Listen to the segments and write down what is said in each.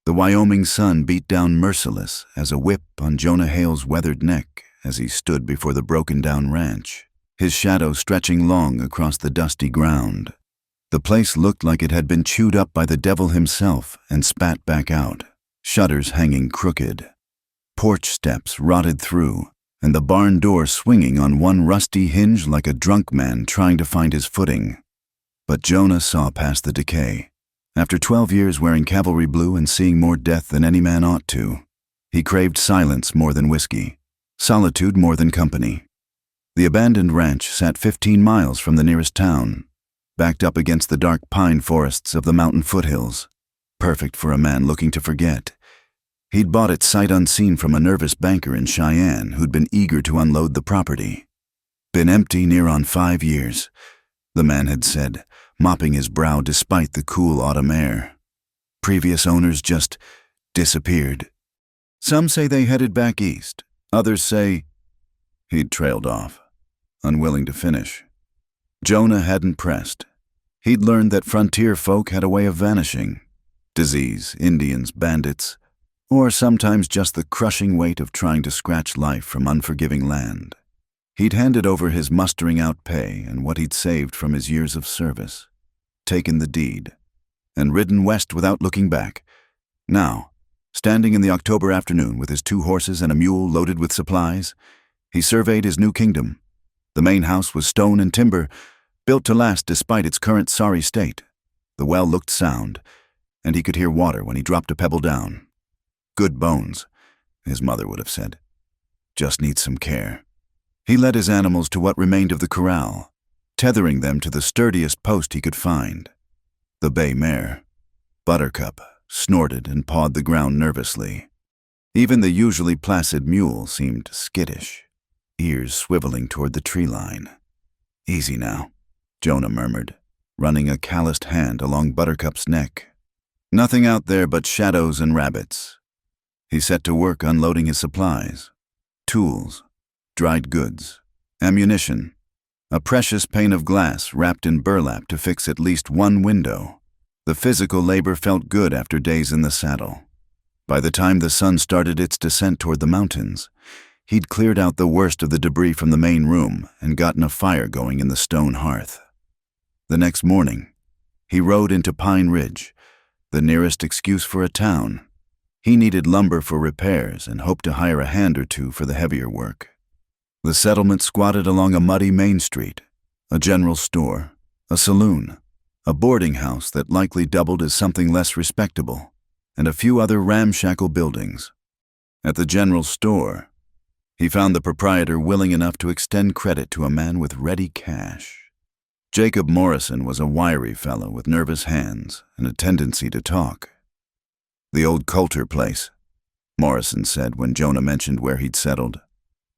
The Wyoming sun beat down merciless as a whip on Jonah Hale's weathered neck as he stood before the broken-down ranch, his shadow stretching long across the dusty ground. The place looked like it had been chewed up by the devil himself and spat back out, shutters hanging crooked, porch steps rotted through, and the barn door swinging on one rusty hinge like a drunk man trying to find his footing. But Jonah saw past the decay. After 12 years wearing cavalry blue and seeing more death than any man ought to, he craved silence more than whiskey, solitude more than company. The abandoned ranch sat 15 miles from the nearest town, backed up against the dark pine forests of the mountain foothills, perfect for a man looking to forget. He'd bought it sight unseen from a nervous banker in Cheyenne who'd been eager to unload the property. Been empty near on 5 years, the man had said, mopping his brow despite the cool autumn air. Previous owners just disappeared. Some say they headed back east. Others say he'd trailed off, unwilling to finish. Jonah hadn't pressed. He'd learned that frontier folk had a way of vanishing. Disease, Indians, bandits, or sometimes just the crushing weight of trying to scratch life from unforgiving land. He'd handed over his mustering out pay and what he'd saved from his years of service, taken the deed, and ridden west without looking back. Now, standing in the October afternoon with his 2 horses and a mule loaded with supplies, he surveyed his new kingdom. The main house was stone and timber, built to last despite its current sorry state. The well looked sound, and he could hear water when he dropped a pebble down. Good bones, his mother would have said. Just needs some care. He led his animals to what remained of the corral, tethering them to the sturdiest post he could find. The bay mare, Buttercup, snorted and pawed the ground nervously. Even the usually placid mule seemed skittish, ears swiveling toward the tree line. Easy now, Jonah murmured, running a calloused hand along Buttercup's neck. Nothing out there but shadows and rabbits. He set to work unloading his supplies, tools, dried goods, ammunition, a precious pane of glass wrapped in burlap to fix at least one window. The physical labor felt good after days in the saddle. By the time the sun started its descent toward the mountains, he'd cleared out the worst of the debris from the main room and gotten a fire going in the stone hearth. The next morning, he rode into Pine Ridge, the nearest excuse for a town. He needed lumber for repairs and hoped to hire a hand or two for the heavier work. The settlement squatted along a muddy main street, a general store, a saloon, a boarding house that likely doubled as something less respectable, and a few other ramshackle buildings. At the general store, he found the proprietor willing enough to extend credit to a man with ready cash. Jacob Morrison was a wiry fellow with nervous hands and a tendency to talk. "The old Coulter place," Morrison said when Jonah mentioned where he'd settled.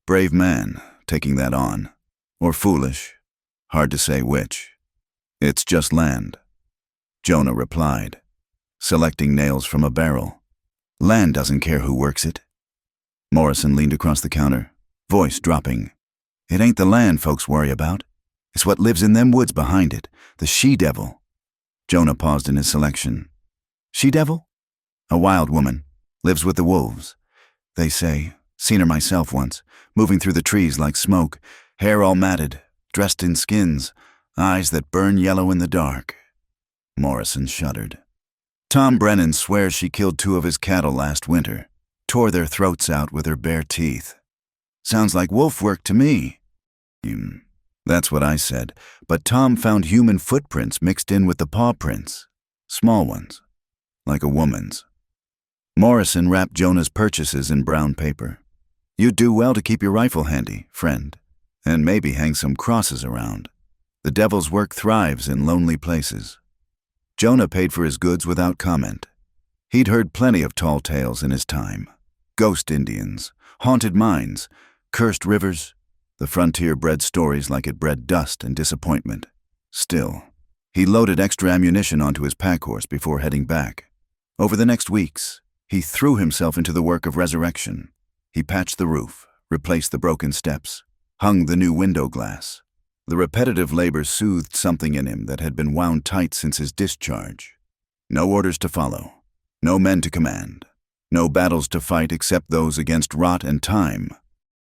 "Brave man, taking that on. Or foolish. Hard to say which. It's just land," Jonah replied, selecting nails from a barrel. "Land doesn't care who works it." Morrison leaned across the counter, voice dropping. "It ain't the land folks worry about. It's what lives in them woods behind it, the she-devil." Jonah paused in his selection. "She-devil?" "A wild woman. Lives with the wolves. They say. Seen her myself once, moving through the trees like smoke, hair all matted, dressed in skins, eyes that burn yellow in the dark." Morrison shuddered. "Tom Brennan swears she killed 2 of his cattle last winter, tore their throats out with her bare teeth. Sounds like wolf work to me." That's what I said, but Tom found human footprints mixed in with the paw prints, small ones, like a woman's. Morrison wrapped Jonah's purchases in brown paper. "You'd do well to keep your rifle handy, friend, and maybe hang some crosses around. The devil's work thrives in lonely places." Jonah paid for his goods without comment. He'd heard plenty of tall tales in his time. Ghost Indians, haunted mines, cursed rivers. The frontier bred stories like it bred dust and disappointment. Still, he loaded extra ammunition onto his pack horse before heading back. Over the next weeks, he threw himself into the work of resurrection. He patched the roof, replaced the broken steps, hung the new window glass. The repetitive labor soothed something in him that had been wound tight since his discharge. No orders to follow. No men to command. No battles to fight except those against rot and time.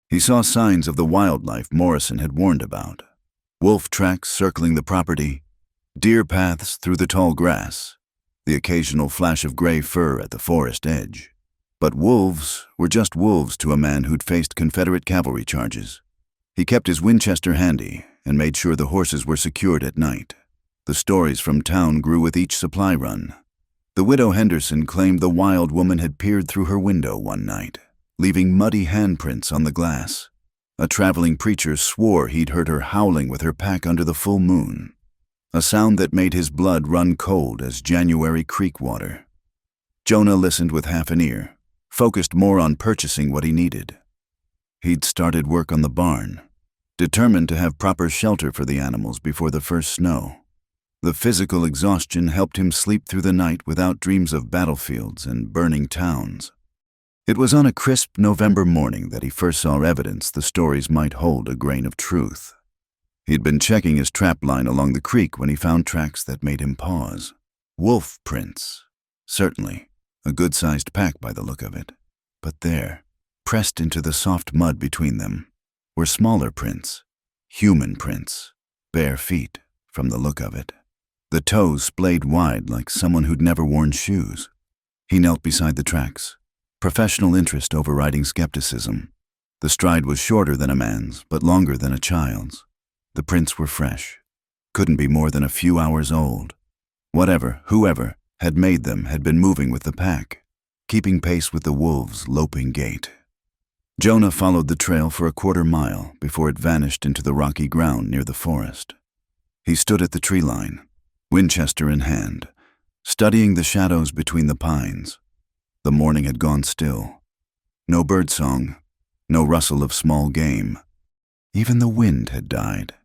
He saw signs of the wildlife Morrison had warned about. Wolf tracks circling the property, deer paths through the tall grass, the occasional flash of gray fur at the forest edge. But wolves were just wolves to a man who'd faced Confederate cavalry charges. He kept his Winchester handy and made sure the horses were secured at night. The stories from town grew with each supply run. The widow Henderson claimed the wild woman had peered through her window one night, leaving muddy handprints on the glass. A traveling preacher swore he'd heard her howling with her pack under the full moon, a sound that made his blood run cold as January creek water. Jonah listened with half an ear, focused more on purchasing what he needed. He'd started work on the barn, determined to have proper shelter for the animals before the first snow. The physical exhaustion helped him sleep through the night without dreams of battlefields and burning towns. It was on a crisp November morning that he first saw evidence the stories might hold a grain of truth. He'd been checking his trap line along the creek when he found tracks that made him pause. Wolf prints. Certainly, a good-sized pack by the look of it. But there, pressed into the soft mud between them, were smaller prints. Human prints. Bare feet, from the look of it. The toes splayed wide like someone who'd never worn shoes. He knelt beside the tracks, professional interest overriding skepticism. The stride was shorter than a man's, but longer than a child's. The prints were fresh. Couldn't be more than a few hours old. Whoever had made them had been moving with the pack, keeping pace with the wolves' loping gait. Jonah followed the trail for a quarter mile before it vanished into the rocky ground near the forest. He stood at the tree line, Winchester in hand, studying the shadows between the pines. The morning had gone still. No birdsong, no rustle of small game. Even the wind had died.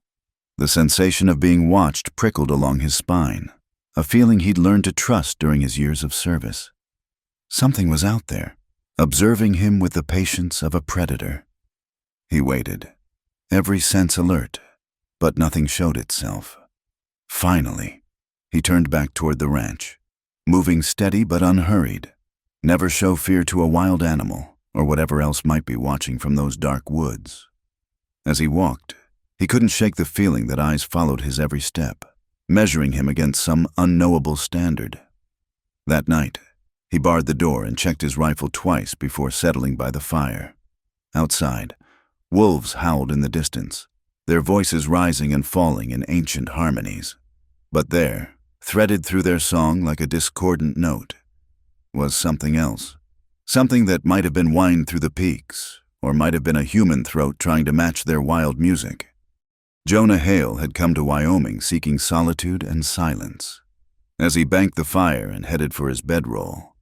The sensation of being watched prickled along his spine, a feeling he'd learned to trust during his years of service. Something was out there, observing him with the patience of a predator. He waited, every sense alert, but nothing showed itself. Finally, he turned back toward the ranch, moving steady but unhurried. Never show fear to a wild animal or whatever else might be watching from those dark woods. As he walked, he couldn't shake the feeling that eyes followed his every step, measuring him against some unknowable standard. That night, he barred the door and checked his rifle twice before settling by the fire. Outside, wolves howled in the distance, their voices rising and falling in ancient harmonies. But there, threaded through their song like a discordant note, was something else. Something that might have been whined through the peaks, or might have been a human throat trying to match their wild music. Jonah Hale had come to Wyoming seeking solitude and silence. As he banked the fire and headed for his bedroll,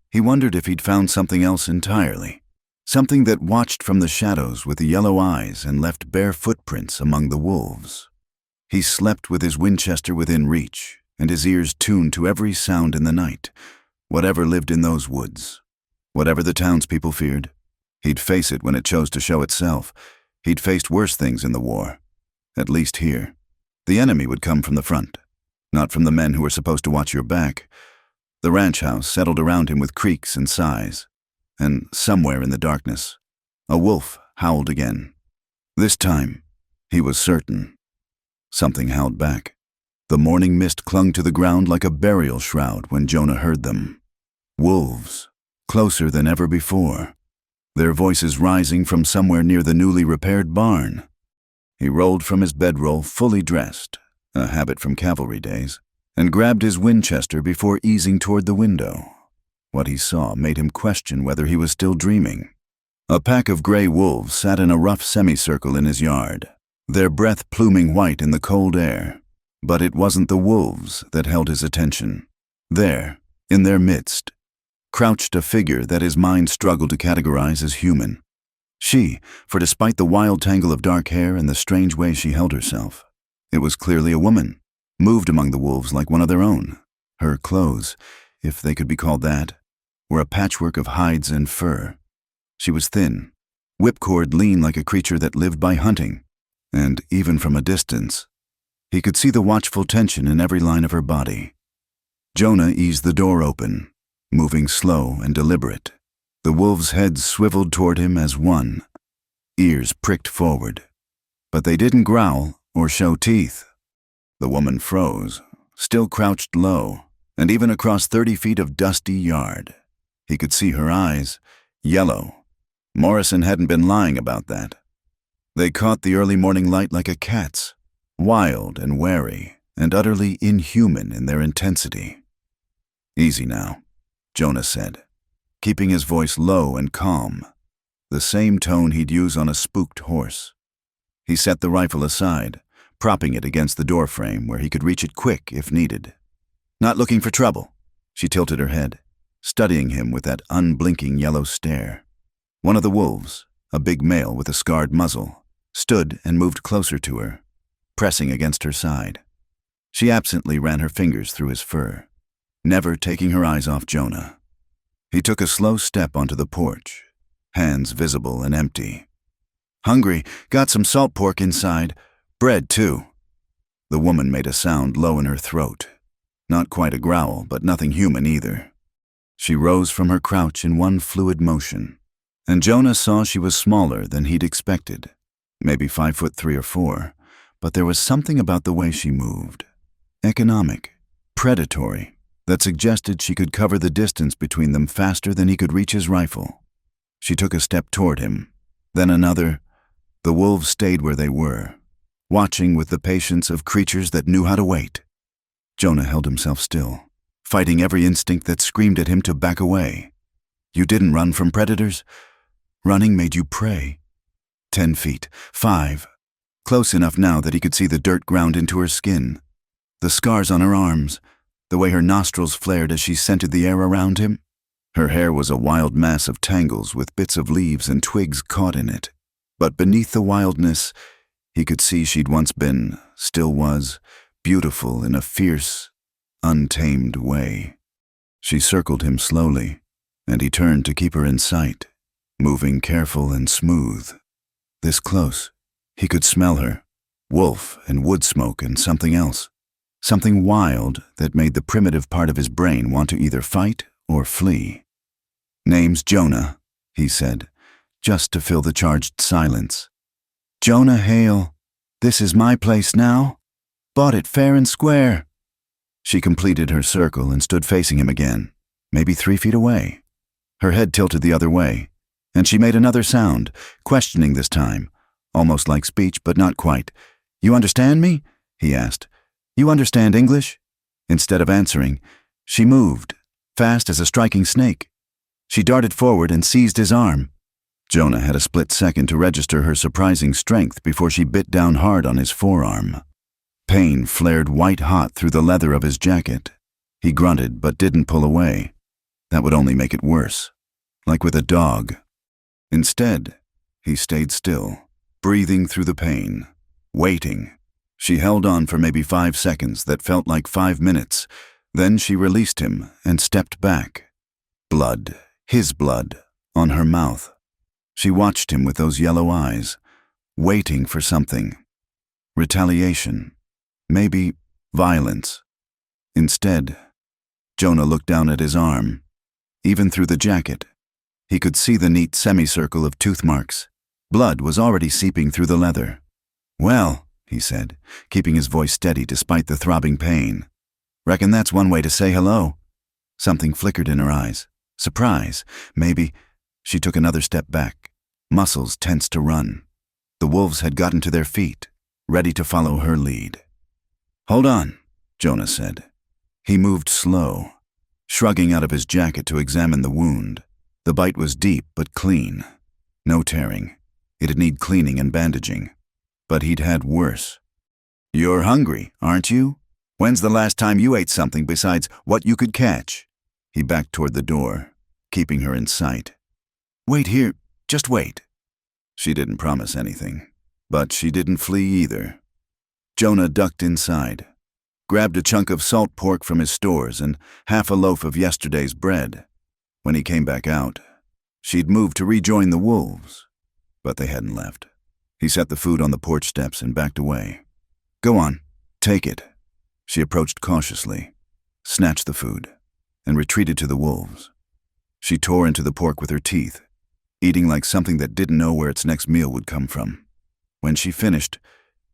he wondered if he'd found something else entirely, something that watched from the shadows with the yellow eyes and left bare footprints among the wolves. He slept with his Winchester within reach, and his ears tuned to every sound in the night, whatever lived in those woods. Whatever the townspeople feared, he'd face it when it chose to show itself. He'd faced worse things in the war. At least here. The enemy would come from the front, not from the men who were supposed to watch your back. The ranch house settled around him with creaks and sighs, and somewhere in the darkness, a wolf howled again. This time, he was certain. Something howled back. The morning mist clung to the ground like a burial shroud when Jonah heard them. Wolves, closer than ever before, their voices rising from somewhere near the newly repaired barn. He rolled from his bedroll fully dressed, a habit from cavalry days, and grabbed his Winchester before easing toward the window. What he saw made him question whether he was still dreaming. A pack of gray wolves sat in a rough semicircle in his yard, their breath pluming white in the cold air. But it wasn't the wolves that held his attention. There, in their midst, crouched a figure that his mind struggled to categorize as human. She, for despite the wild tangle of dark hair and the strange way she held herself, it was clearly a woman, moved among the wolves like one of their own. Her clothes, if they could be called that, were a patchwork of hides and fur. She was thin, whipcord lean like a creature that lived by hunting, and even from a distance, he could see the watchful tension in every line of her body. Jonah eased the door open, moving slow and deliberate. The wolves' heads swiveled toward him as one, ears pricked forward. But they didn't growl or show teeth. The woman froze, still crouched low, and even across 30 feet of dusty yard. He could see her eyes, yellow. Morrison hadn't been lying about that. They caught the early morning light like a cat's, wild and wary, and utterly inhuman in their intensity. "Easy now," Jonah said, keeping his voice low and calm, the same tone he'd use on a spooked horse. He set the rifle aside, propping it against the doorframe where he could reach it quick if needed. "Not looking for trouble?" She tilted her head, studying him with that unblinking yellow stare. One of the wolves, a big male with a scarred muzzle, stood and moved closer to her, pressing against her side. She absently ran her fingers through his fur, never taking her eyes off Jonah. He took a slow step onto the porch, hands visible and empty. "Hungry, got some salt pork inside, bread too." The woman made a sound low in her throat, not quite a growl, but nothing human either. She rose from her crouch in one fluid motion, and Jonah saw she was smaller than he'd expected, maybe 5'3" or 4, but there was something about the way she moved, economic, predatory, that suggested she could cover the distance between them faster than he could reach his rifle. She took a step toward him, then another. The wolves stayed where they were, watching with the patience of creatures that knew how to wait. Jonah held himself still, fighting every instinct that screamed at him to back away. You didn't run from predators. Running made you prey. 10 feet, 5, close enough now that he could see the dirt ground into her skin, the scars on her arms, the way her nostrils flared as she scented the air around him. Her hair was a wild mass of tangles with bits of leaves and twigs caught in it. But beneath the wildness, he could see she'd once been, still was, beautiful in a fierce, untamed way. She circled him slowly, and he turned to keep her in sight, moving careful and smooth. This close, he could smell her, wolf and wood smoke and something else, something wild that made the primitive part of his brain want to either fight or flee. "Name's Jonah," he said, just to fill the charged silence. "Jonah Hale. This is my place now. Bought it fair and square." She completed her circle and stood facing him again, maybe 3 feet away. Her head tilted the other way, and she made another sound, questioning this time, almost like speech, but not quite. "You understand me?" he asked. "You understand English?" Instead of answering, she moved, fast as a striking snake. She darted forward and seized his arm. Jonah had a split second to register her surprising strength before she bit down hard on his forearm. Pain flared white-hot through the leather of his jacket. He grunted but didn't pull away. That would only make it worse, like with a dog. Instead, he stayed still, breathing through the pain, waiting. She held on for maybe 5 seconds that felt like 5 minutes. Then she released him and stepped back. Blood, his blood, on her mouth. She watched him with those yellow eyes, waiting for something. Retaliation. Maybe violence. Instead, Jonah looked down at his arm. Even through the jacket, he could see the neat semicircle of tooth marks. Blood was already seeping through the leather. "Well," he said, keeping his voice steady despite the throbbing pain. "Reckon that's one way to say hello." Something flickered in her eyes. Surprise, maybe. She took another step back, muscles tense to run. The wolves had gotten to their feet, ready to follow her lead. "Hold on," Jonah said. He moved slow, shrugging out of his jacket to examine the wound. The bite was deep but clean. No tearing. It'd need cleaning and bandaging. But he'd had worse. "You're hungry, aren't you? When's the last time you ate something besides what you could catch?" He backed toward the door, keeping her in sight. "Wait here, just wait." She didn't promise anything, but she didn't flee either. Jonah ducked inside, grabbed a chunk of salt pork from his stores and half a loaf of yesterday's bread. When he came back out, she'd moved to rejoin the wolves, but they hadn't left. He set the food on the porch steps and backed away. "Go on, take it." She approached cautiously, snatched the food, and retreated to the wolves. She tore into the pork with her teeth, eating like something that didn't know where its next meal would come from. When she finished,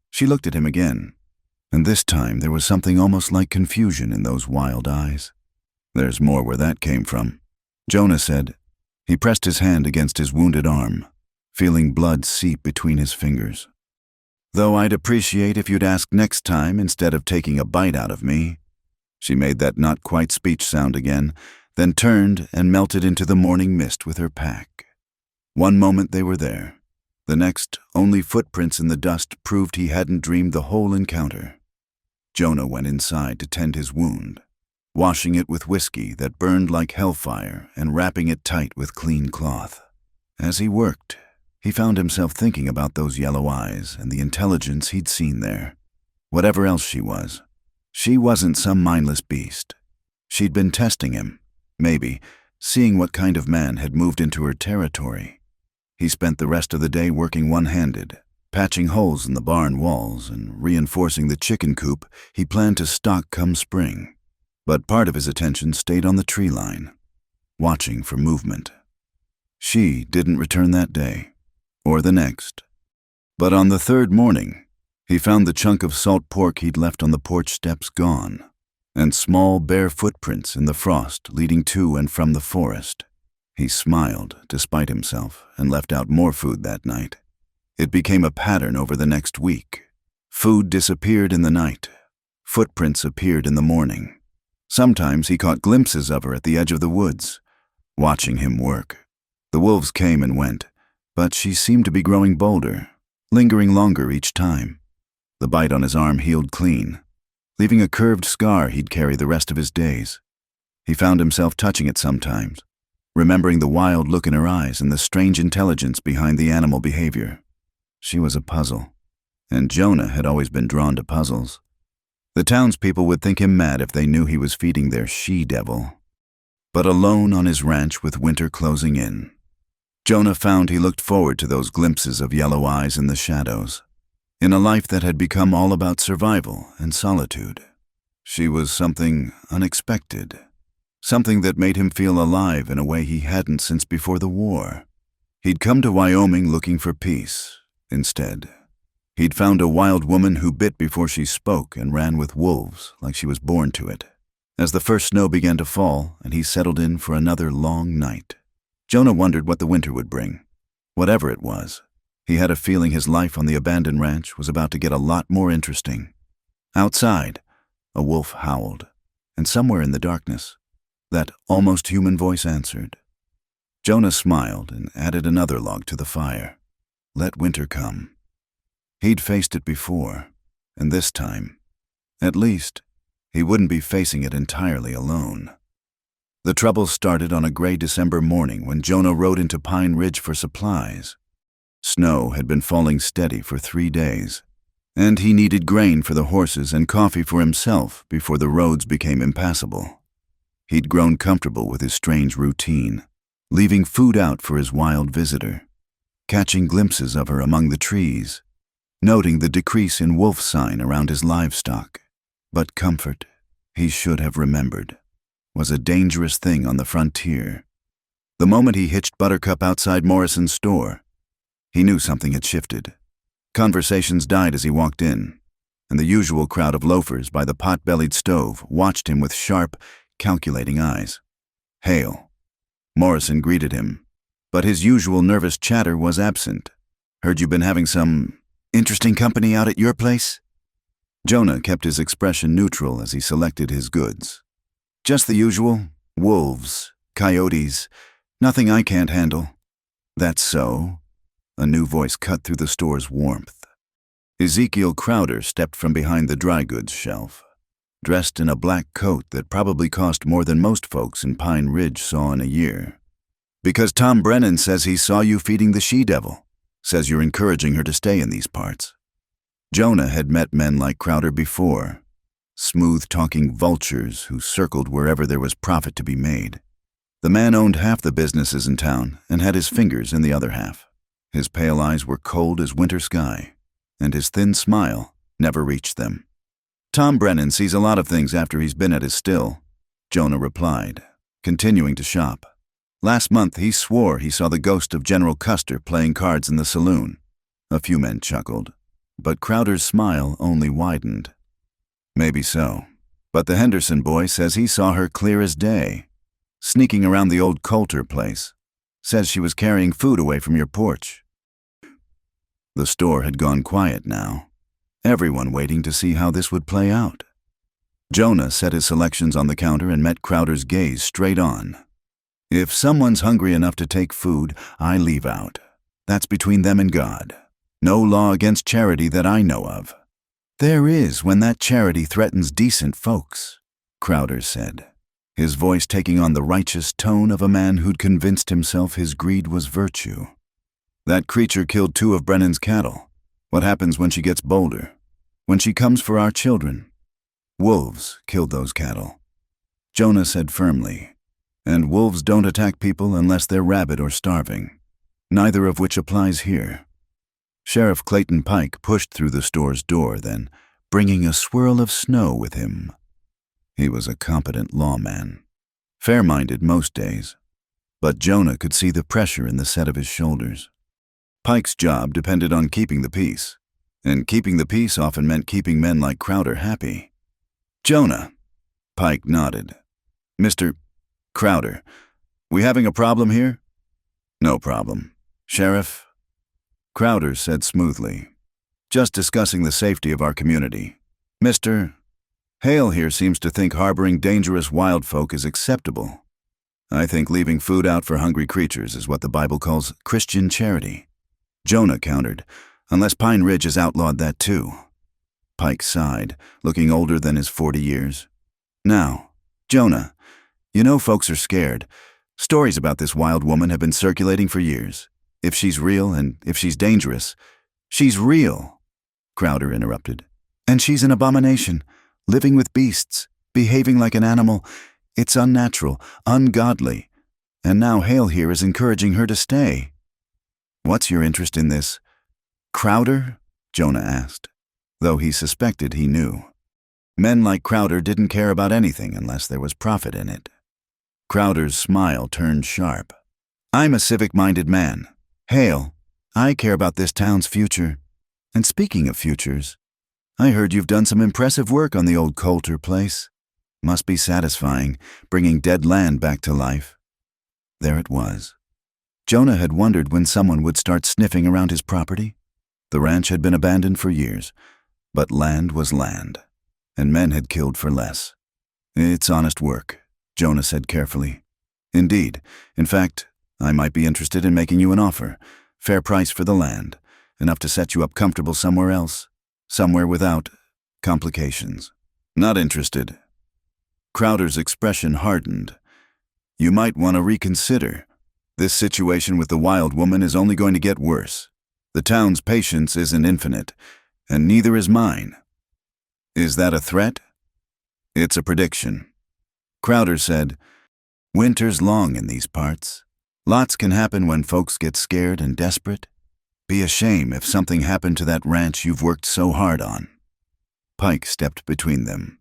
she looked at him again, and this time there was something almost like confusion in those wild eyes. "There's more where that came from," Jonah said. He pressed his hand against his wounded arm, feeling blood seep between his fingers. "Though I'd appreciate if you'd ask next time instead of taking a bite out of me." She made that not-quite speech sound again, then turned and melted into the morning mist with her pack. One moment they were there. The next, only footprints in the dust proved he hadn't dreamed the whole encounter. Jonah went inside to tend his wound, washing it with whiskey that burned like hellfire and wrapping it tight with clean cloth. As he worked, he found himself thinking about those yellow eyes and the intelligence he'd seen there. Whatever else she wasn't some mindless beast. She'd been testing him, maybe, seeing what kind of man had moved into her territory. He spent the rest of the day working one-handed, patching holes in the barn walls and reinforcing the chicken coop he planned to stock come spring. But part of his attention stayed on the tree line, watching for movement. She didn't return that day, or the next. But on the third morning, he found the chunk of salt pork he'd left on the porch steps gone, and small bare footprints in the frost leading to and from the forest. He smiled despite himself and left out more food that night. It became a pattern over the next week. Food disappeared in the night. Footprints appeared in the morning. Sometimes he caught glimpses of her at the edge of the woods, watching him work. The wolves came and went, but she seemed to be growing bolder, lingering longer each time. The bite on his arm healed clean, leaving a curved scar he'd carry the rest of his days. He found himself touching it sometimes, remembering the wild look in her eyes and the strange intelligence behind the animal behavior. She was a puzzle, and Jonah had always been drawn to puzzles. The townspeople would think him mad if they knew he was feeding their she-devil. But alone on his ranch with winter closing in, Jonah found he looked forward to those glimpses of yellow eyes in the shadows. In a life that had become all about survival and solitude, she was something unexpected, something that made him feel alive in a way he hadn't since before the war. He'd come to Wyoming looking for peace. Instead, he'd found a wild woman who bit before she spoke and ran with wolves like she was born to it. As the first snow began to fall and he settled in for another long night, Jonah wondered what the winter would bring. Whatever it was, he had a feeling his life on the abandoned ranch was about to get a lot more interesting. Outside, a wolf howled, and somewhere in the darkness, that almost human voice answered. Jonah smiled and added another log to the fire. Let winter come. He'd faced it before, and this time, at least, he wouldn't be facing it entirely alone. The trouble started on a gray December morning when Jonah rode into Pine Ridge for supplies. Snow had been falling steady for 3 days, and he needed grain for the horses and coffee for himself before the roads became impassable. He'd grown comfortable with his strange routine, leaving food out for his wild visitor, catching glimpses of her among the trees, noting the decrease in wolf sign around his livestock. But comfort, he should have remembered, was a dangerous thing on the frontier. The moment he hitched Buttercup outside Morrison's store, he knew something had shifted. Conversations died as he walked in, and the usual crowd of loafers by the pot-bellied stove watched him with sharp, calculating eyes. "Hail." Morrison greeted him, but his usual nervous chatter was absent. "Heard you've been having some interesting company out at your place?" Jonah kept his expression neutral as he selected his goods. "Just the usual. Wolves, coyotes, nothing I can't handle." "That's so?" A new voice cut through the store's warmth. Ezekiel Crowder stepped from behind the dry goods shelf, dressed in a black coat that probably cost more than most folks in Pine Ridge saw in a year. "Because Tom Brennan says he saw you feeding the she-devil. Says you're encouraging her to stay in these parts." Jonah had met men like Crowder before, smooth-talking vultures who circled wherever there was profit to be made. The man owned half the businesses in town and had his fingers in the other half. His pale eyes were cold as winter sky, and his thin smile never reached them. "Tom Brennan sees a lot of things after he's been at his still. Jonah replied, continuing to shop. Last month he swore he saw the ghost of General Custer playing cards in the saloon. A few men chuckled, but Crowder's smile only widened. Maybe so, but the Henderson boy says he saw her clear as day, sneaking around the old Coulter place. Says she was carrying food away from your porch. The store had gone quiet now, everyone waiting to see how this would play out. Jonah set his selections on the counter and met Crowder's gaze straight on. If someone's hungry enough to take food, I leave out. That's between them and God. No law against charity that I know of. There is when that charity threatens decent folks, Crowder said, his voice taking on the righteous tone of a man who'd convinced himself his greed was virtue. That creature killed 2 of Brennan's cattle. What happens when she gets bolder? When she comes for our children? Wolves killed those cattle, Jonah said firmly, and wolves don't attack people unless they're rabid or starving, neither of which applies here. Sheriff Clayton Pike pushed through the store's door then, bringing a swirl of snow with him. He was a competent lawman, fair-minded most days, but Jonah could see the pressure in the set of his shoulders. Pike's job depended on keeping the peace, and keeping the peace often meant keeping men like Crowder happy. Jonah, Pike nodded. Mr. Crowder, we having a problem here? No problem. Sheriff? Crowder said smoothly. Just discussing the safety of our community. Mr. Hale here seems to think harboring dangerous wild folk is acceptable. I think leaving food out for hungry creatures is what the Bible calls Christian charity. Jonah countered, unless Pine Ridge has outlawed that too. Pike sighed, looking older than his 40 years. Now, Jonah, you know folks are scared. Stories about this wild woman have been circulating for years. If she's real and if she's dangerous, she's real, Crowder interrupted. And she's an abomination, living with beasts, behaving like an animal. It's unnatural, ungodly. And now Hale here is encouraging her to stay. What's your interest in this? Crowder? Jonah asked, though he suspected he knew. Men like Crowder didn't care about anything unless there was profit in it. Crowder's smile turned sharp. I'm a civic-minded man. Hale, I care about this town's future. And speaking of futures, I heard you've done some impressive work on the old Coulter place. Must be satisfying, bringing dead land back to life. There it was. Jonah had wondered when someone would start sniffing around his property. The ranch had been abandoned for years, but land was land, and men had killed for less. It's honest work, Jonah said carefully. Indeed. In fact, I might be interested in making you an offer. Fair price for the land, enough to set you up comfortable somewhere else, somewhere without complications. Not interested. Crowder's expression hardened. You might want to reconsider. This situation with the wild woman is only going to get worse. The town's patience isn't infinite, and neither is mine. Is that a threat? It's a prediction. Crowder said, Winter's long in these parts. Lots can happen when folks get scared and desperate. Be a shame if something happened to that ranch you've worked so hard on. Pike stepped between them.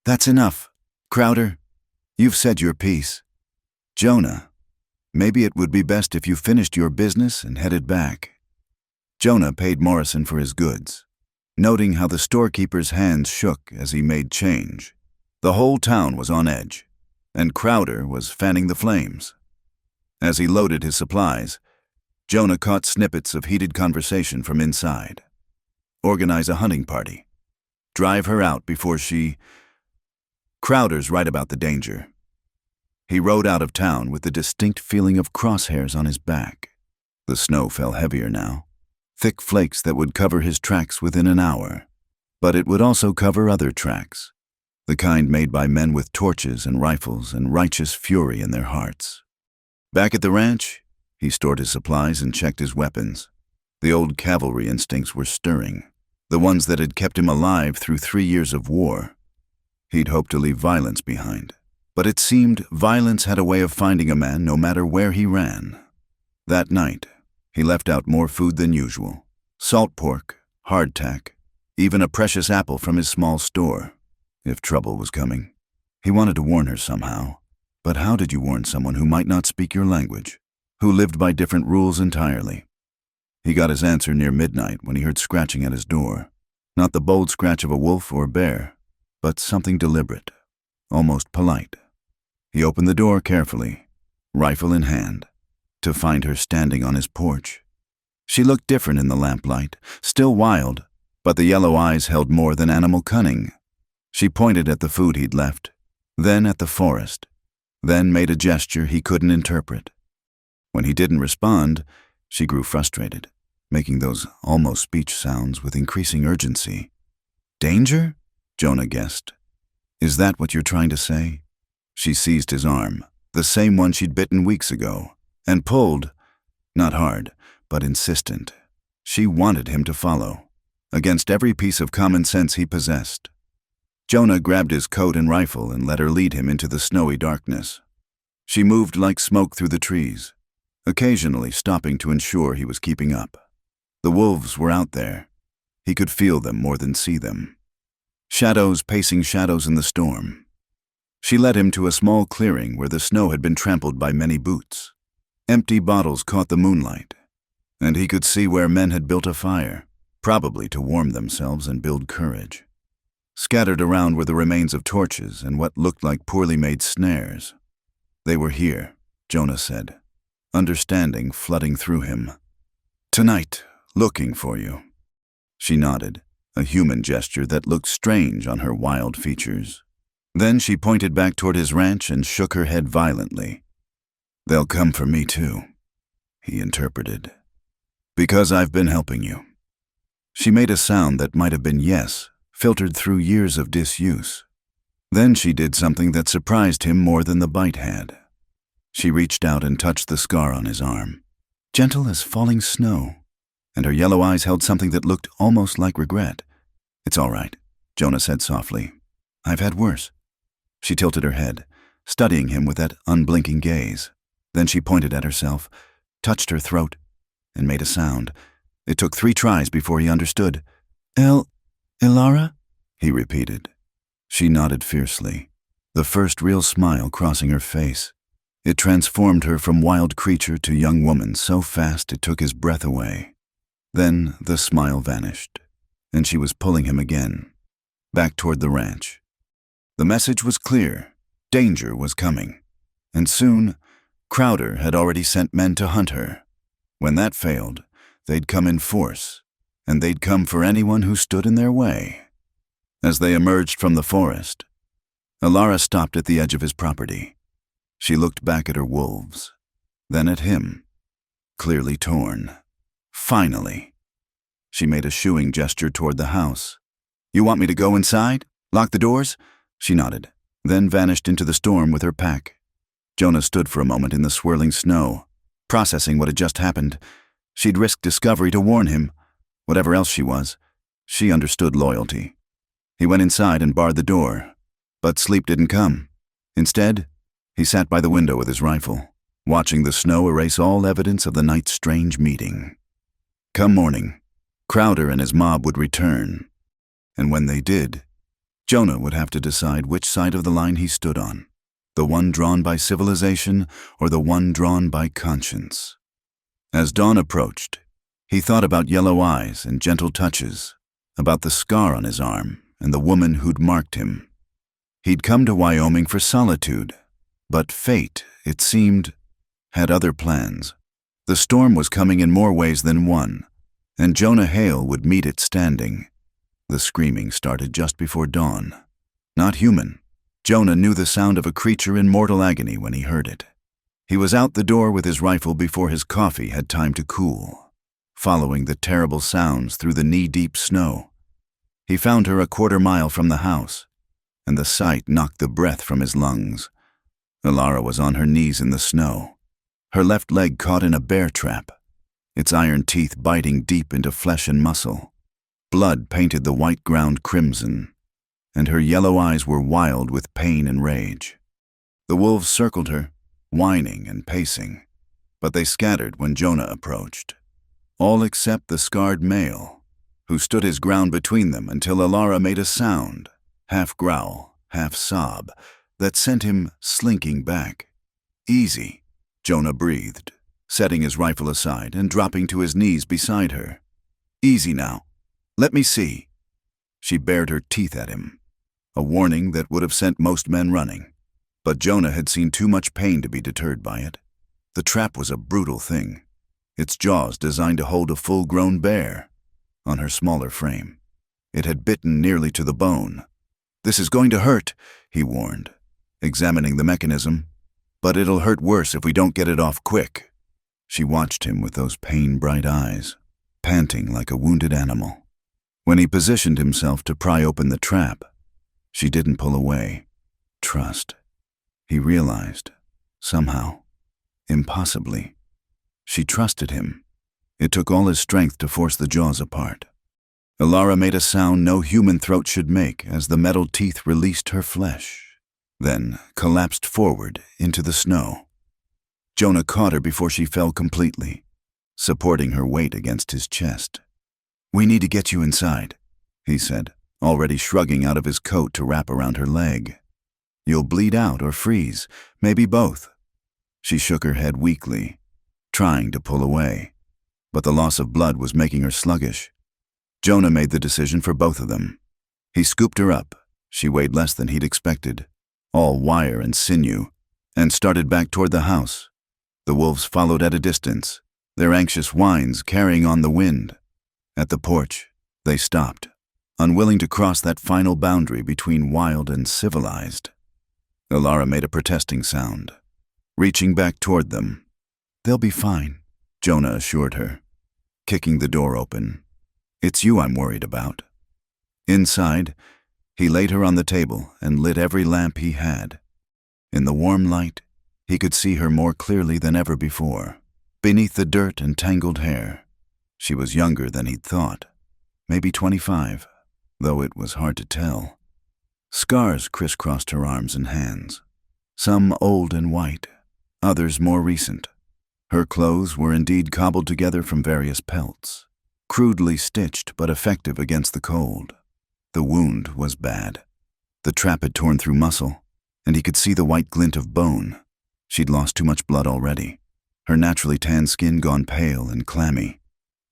That's enough. Crowder, you've said your piece. Jonah, maybe it would be best if you finished your business and headed back. Jonah paid Morrison for his goods, noting how the storekeeper's hands shook as he made change. The whole town was on edge, and Crowder was fanning the flames. As he loaded his supplies, Jonah caught snippets of heated conversation from inside. Organize a hunting party. Drive her out before she... Crowder's right about the danger. He rode out of town with the distinct feeling of crosshairs on his back. The snow fell heavier now, thick flakes that would cover his tracks within an hour. But it would also cover other tracks, the kind made by men with torches and rifles and righteous fury in their hearts. Back at the ranch, he stored his supplies and checked his weapons. The old cavalry instincts were stirring, the ones that had kept him alive through 3 years of war. He'd hoped to leave violence behind, but it seemed violence had a way of finding a man no matter where he ran. That night, he left out more food than usual. Salt pork, hardtack, even a precious apple from his small store, if trouble was coming. He wanted to warn her somehow. But how did you warn someone who might not speak your language, who lived by different rules entirely? He got his answer near midnight when he heard scratching at his door. Not the bold scratch of a wolf or bear, but something deliberate, almost polite. He opened the door carefully, rifle in hand, to find her standing on his porch. She looked different in the lamplight, still wild, but the yellow eyes held more than animal cunning. She pointed at the food he'd left, then at the forest, then made a gesture he couldn't interpret. When he didn't respond, she grew frustrated, making those almost speech sounds with increasing urgency. "Danger?" Jonah guessed. "Is that what you're trying to say?" She seized his arm, the same one she'd bitten weeks ago, and pulled, not hard, but insistent. She wanted him to follow, against every piece of common sense he possessed. Jonah grabbed his coat and rifle and let her lead him into the snowy darkness. She moved like smoke through the trees, occasionally stopping to ensure he was keeping up. The wolves were out there. He could feel them more than see them. Shadows pacing shadows in the storm. She led him to a small clearing where the snow had been trampled by many boots. Empty bottles caught the moonlight, and he could see where men had built a fire, probably to warm themselves and build courage. Scattered around were the remains of torches and what looked like poorly made snares. They were here, Jonah said, understanding flooding through him. "Tonight, looking for you." She nodded, a human gesture that looked strange on her wild features. Then she pointed back toward his ranch and shook her head violently. "They'll come for me too," he interpreted. "Because I've been helping you." She made a sound that might have been yes, filtered through years of disuse. Then she did something that surprised him more than the bite had. She reached out and touched the scar on his arm, gentle as falling snow, and her yellow eyes held something that looked almost like regret. "It's all right," Jonah said softly. "I've had worse." She tilted her head, studying him with that unblinking gaze. Then she pointed at herself, touched her throat, and made a sound. It took 3 tries before he understood. Ilara?" he repeated. She nodded fiercely, the first real smile crossing her face. It transformed her from wild creature to young woman so fast it took his breath away. Then the smile vanished, and she was pulling him again, back toward the ranch. The message was clear. Danger was coming. And soon, Crowder had already sent men to hunt her. When that failed, they'd come in force, and they'd come for anyone who stood in their way. As they emerged from the forest, Ilara stopped at the edge of his property. She looked back at her wolves, then at him, clearly torn. Finally. She made a shooing gesture toward the house. "You want me to go inside? Lock the doors?" She nodded, then vanished into the storm with her pack. Jonah stood for a moment in the swirling snow, processing what had just happened. She'd risked discovery to warn him. Whatever else she was, she understood loyalty. He went inside and barred the door, but sleep didn't come. Instead, he sat by the window with his rifle, watching the snow erase all evidence of the night's strange meeting. Come morning, Crowder and his mob would return, and when they did, Jonah would have to decide which side of the line he stood on, the one drawn by civilization or the one drawn by conscience. As dawn approached, he thought about yellow eyes and gentle touches, about the scar on his arm and the woman who'd marked him. He'd come to Wyoming for solitude, but fate, it seemed, had other plans. The storm was coming in more ways than one, and Jonah Hale would meet it standing. The screaming started just before dawn. Not human. Jonah knew the sound of a creature in mortal agony when he heard it. He was out the door with his rifle before his coffee had time to cool, following the terrible sounds through the knee-deep snow. He found her a quarter-mile from the house, and the sight knocked the breath from his lungs. Ilara was on her knees in the snow, her left leg caught in a bear trap, its iron teeth biting deep into flesh and muscle. Blood painted the white ground crimson, and her yellow eyes were wild with pain and rage. The wolves circled her, whining and pacing, but they scattered when Jonah approached, all except the scarred male, who stood his ground between them until Ilara made a sound, half growl, half sob, that sent him slinking back. "Easy," Jonah breathed, setting his rifle aside and dropping to his knees beside her. "Easy now. Let me see." She bared her teeth at him, a warning that would have sent most men running. But Jonah had seen too much pain to be deterred by it. The trap was a brutal thing, its jaws designed to hold a full-grown bear. On her smaller frame, it had bitten nearly to the bone. "This is going to hurt," he warned, examining the mechanism. "But it'll hurt worse if we don't get it off quick." She watched him with those pain-bright eyes, panting like a wounded animal. When he positioned himself to pry open the trap, she didn't pull away. Trust. He realized, somehow, impossibly. She trusted him. It took all his strength to force the jaws apart. Elara made a sound no human throat should make as the metal teeth released her flesh, then collapsed forward into the snow. Jonah caught her before she fell completely, supporting her weight against his chest. "We need to get you inside," he said, already shrugging out of his coat to wrap around her leg. "You'll bleed out or freeze, maybe both." She shook her head weakly, trying to pull away, but the loss of blood was making her sluggish. Jonah made the decision for both of them. He scooped her up. She weighed less than he'd expected, all wire and sinew, and started back toward the house. The wolves followed at a distance, their anxious whines carrying on the wind. At the porch, they stopped, unwilling to cross that final boundary between wild and civilized. Elara made a protesting sound, reaching back toward them. "They'll be fine," Jonah assured her, kicking the door open. "It's you I'm worried about." Inside, he laid her on the table and lit every lamp he had. In the warm light, he could see her more clearly than ever before. Beneath the dirt and tangled hair, she was younger than he'd thought, maybe 25, though it was hard to tell. Scars crisscrossed her arms and hands, some old and white, others more recent. Her clothes were indeed cobbled together from various pelts, crudely stitched but effective against the cold. The wound was bad. The trap had torn through muscle, and he could see the white glint of bone. She'd lost too much blood already, her naturally tanned skin gone pale and clammy.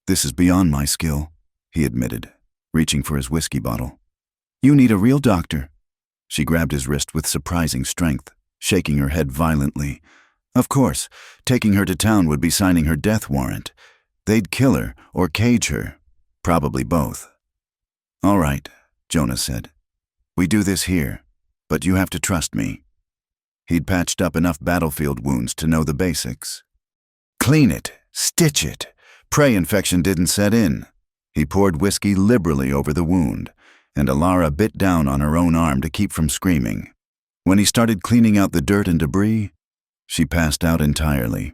"This is beyond my skill," he admitted, reaching for his whiskey bottle. "You need a real doctor." She grabbed his wrist with surprising strength, shaking her head violently. Of course, taking her to town would be signing her death warrant. They'd kill her or cage her, probably both. "All right," Jonah said. "We do this here, but you have to trust me." He'd patched up enough battlefield wounds to know the basics. Clean it, stitch it. Prey infection didn't set in. He poured whiskey liberally over the wound, and Elara bit down on her own arm to keep from screaming. When he started cleaning out the dirt and debris, she passed out entirely.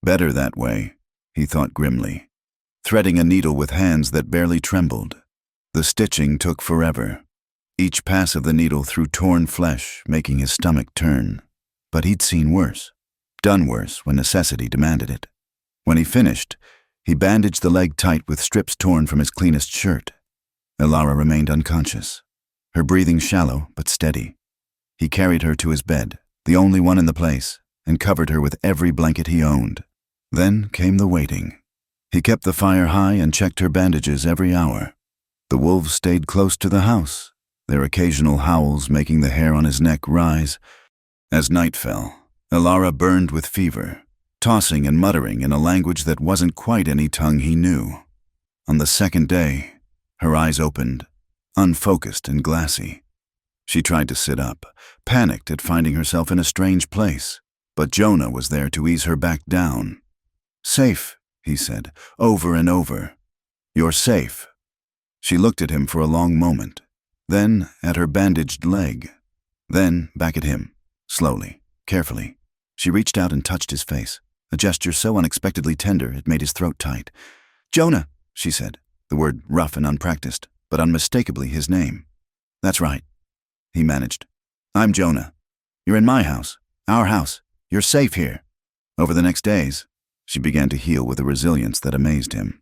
Better that way, he thought grimly, threading a needle with hands that barely trembled. The stitching took forever, each pass of the needle through torn flesh making his stomach turn. But he'd seen worse, done worse when necessity demanded it. When he finished, he bandaged the leg tight with strips torn from his cleanest shirt. Elara remained unconscious, her breathing shallow but steady. He carried her to his bed, the only one in the place, and covered her with every blanket he owned. Then came the waiting. He kept the fire high and checked her bandages every hour. The wolves stayed close to the house, their occasional howls making the hair on his neck rise. As night fell, Elara burned with fever, tossing and muttering in a language that wasn't quite any tongue he knew. On the second day, her eyes opened, unfocused and glassy. She tried to sit up, panicked at finding herself in a strange place, but Jonah was there to ease her back down. "Safe," he said, over and over. "You're safe." She looked at him for a long moment, then at her bandaged leg, then back at him, slowly, carefully. She reached out and touched his face, a gesture so unexpectedly tender it made his throat tight. "Jonah," she said, the word rough and unpracticed, but unmistakably his name. "That's right," he managed. "I'm Jonah. You're in my house, our house. You're safe here." Over the next days, she began to heal with a resilience that amazed him.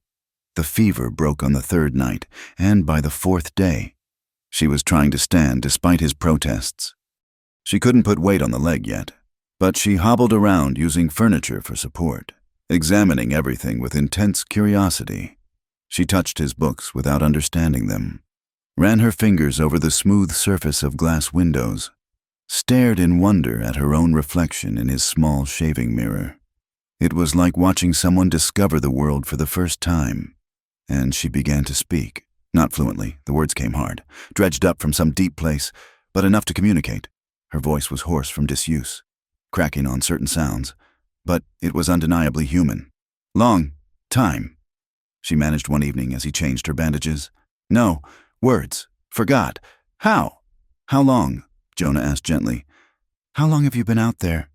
The fever broke on the third night, and by the fourth day, she was trying to stand despite his protests. She couldn't put weight on the leg yet, but she hobbled around using furniture for support, examining everything with intense curiosity. She touched his books without understanding them, ran her fingers over the smooth surface of glass windows, stared in wonder at her own reflection in his small shaving mirror. It was like watching someone discover the world for the first time, and she began to speak. Not fluently, the words came hard, dredged up from some deep place, but enough to communicate. Her voice was hoarse from disuse, cracking on certain sounds, but it was undeniably human. Long time, she managed one evening as he changed her bandages. No, words. Forgot. How? How long? Jonah asked gently. How long have you been out there?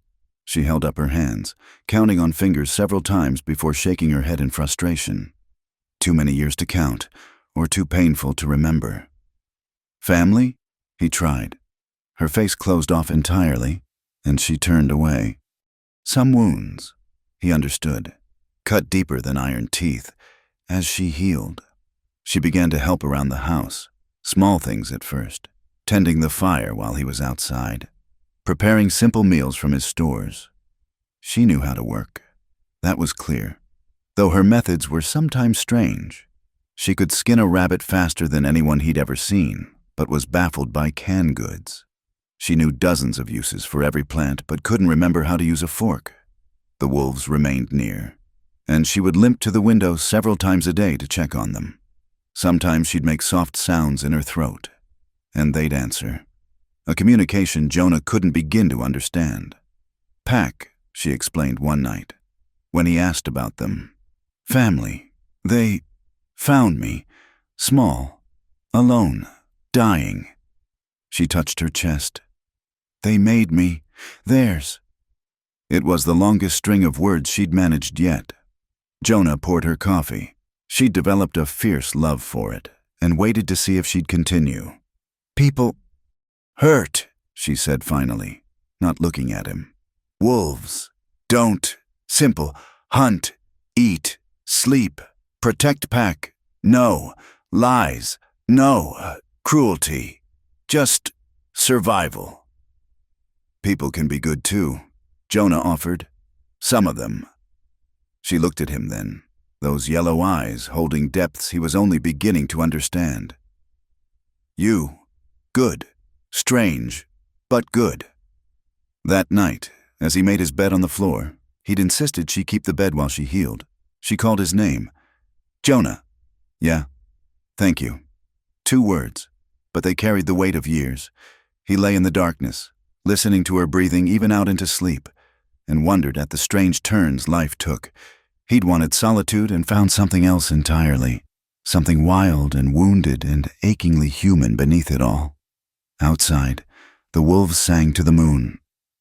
She held up her hands, counting on fingers several times before shaking her head in frustration. Too many years to count, or too painful to remember. Family? He tried. Her face closed off entirely, and she turned away. Some wounds, he understood, cut deeper than iron teeth. As she healed, she began to help around the house, small things at first, tending the fire while he was outside, preparing simple meals from his stores. She knew how to work. That was clear, though her methods were sometimes strange. She could skin a rabbit faster than anyone he'd ever seen, but was baffled by canned goods. She knew dozens of uses for every plant, but couldn't remember how to use a fork. The wolves remained near, and she would limp to the window several times a day to check on them. Sometimes she'd make soft sounds in her throat, and they'd answer. A communication Jonah couldn't begin to understand. Pack, she explained one night, when he asked about them. Family. They found me, small, alone, dying. She touched her chest. They made me theirs. It was the longest string of words she'd managed yet. Jonah poured her coffee. She'd developed a fierce love for it, and waited to see if she'd continue. People hurt, she said finally, not looking at him. Wolves. Don't. Simple. Hunt. Eat. Sleep. Protect pack. No. Lies. No. Cruelty. Just survival. People can be good too, Jonah offered. Some of them. She looked at him then, those yellow eyes holding depths he was only beginning to understand. You. Good. Strange, but good. That night, as he made his bed on the floor, he'd insisted she keep the bed while she healed. She called his name. Jonah. Yeah. Thank you. 2 words, but they carried the weight of years. He lay in the darkness, listening to her breathing even out into sleep, and wondered at the strange turns life took. He'd wanted solitude and found something else entirely, something wild and wounded and achingly human beneath it all. Outside, the wolves sang to the moon,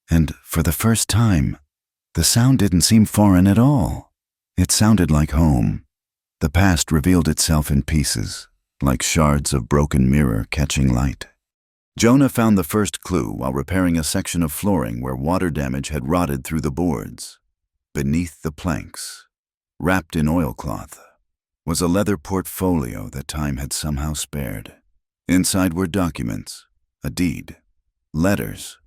and for the first time, the sound didn't seem foreign at all. It sounded like home. The past revealed itself in pieces, like shards of broken mirror catching light. Jonah found the first clue while repairing a section of flooring where water damage had rotted through the boards. Beneath the planks, wrapped in oilcloth, was a leather portfolio that time had somehow spared. Inside were documents, a deed, letters,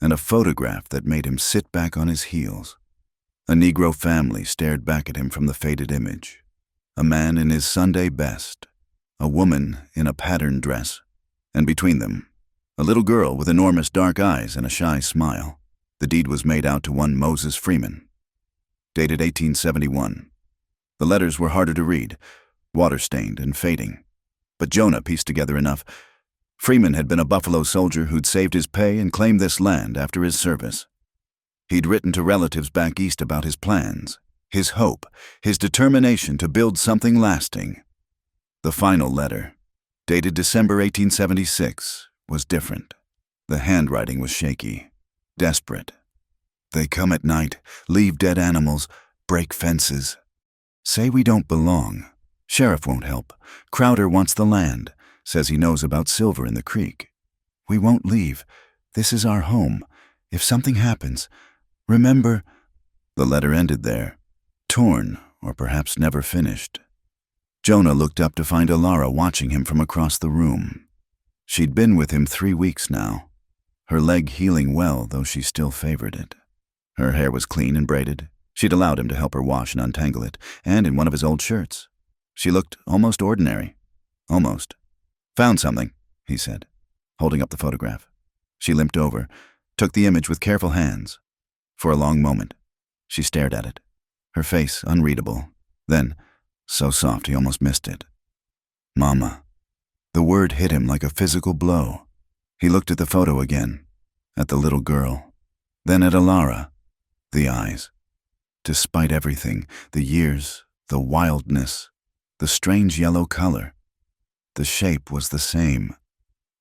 and a photograph that made him sit back on his heels. A Negro family stared back at him from the faded image. A man in his Sunday best, a woman in a patterned dress, and between them, a little girl with enormous dark eyes and a shy smile. The deed was made out to one Moses Freeman. Dated 1871. The letters were harder to read, water-stained and fading. But Jonah pieced together enough. Freeman had been a Buffalo soldier who'd saved his pay and claimed this land after his service. He'd written to relatives back east about his plans, his hope, his determination to build something lasting. The final letter, dated December 1876, was different. The handwriting was shaky, desperate. They come at night, leave dead animals, break fences. Say we don't belong. Sheriff won't help. Crowder wants the land, says he knows about silver in the creek. We won't leave. This is our home. If something happens, remember. The letter ended there, torn or perhaps never finished. Jonah looked up to find Alara watching him from across the room. She'd been with him 3 weeks now. her leg healing well, though she still favored it. Her hair was clean and braided. She'd allowed him to help her wash and untangle it, and in one of his old shirts. She looked almost ordinary. Almost. "Found something," he said, holding up the photograph. She limped over, took the image with careful hands. For a long moment, she stared at it, her face unreadable. Then, so soft he almost missed it. "Mama." The word hit him like a physical blow. He looked at the photo again, at the little girl, then at Alara. The eyes. Despite everything, the years, the wildness, the strange yellow color, the shape was the same.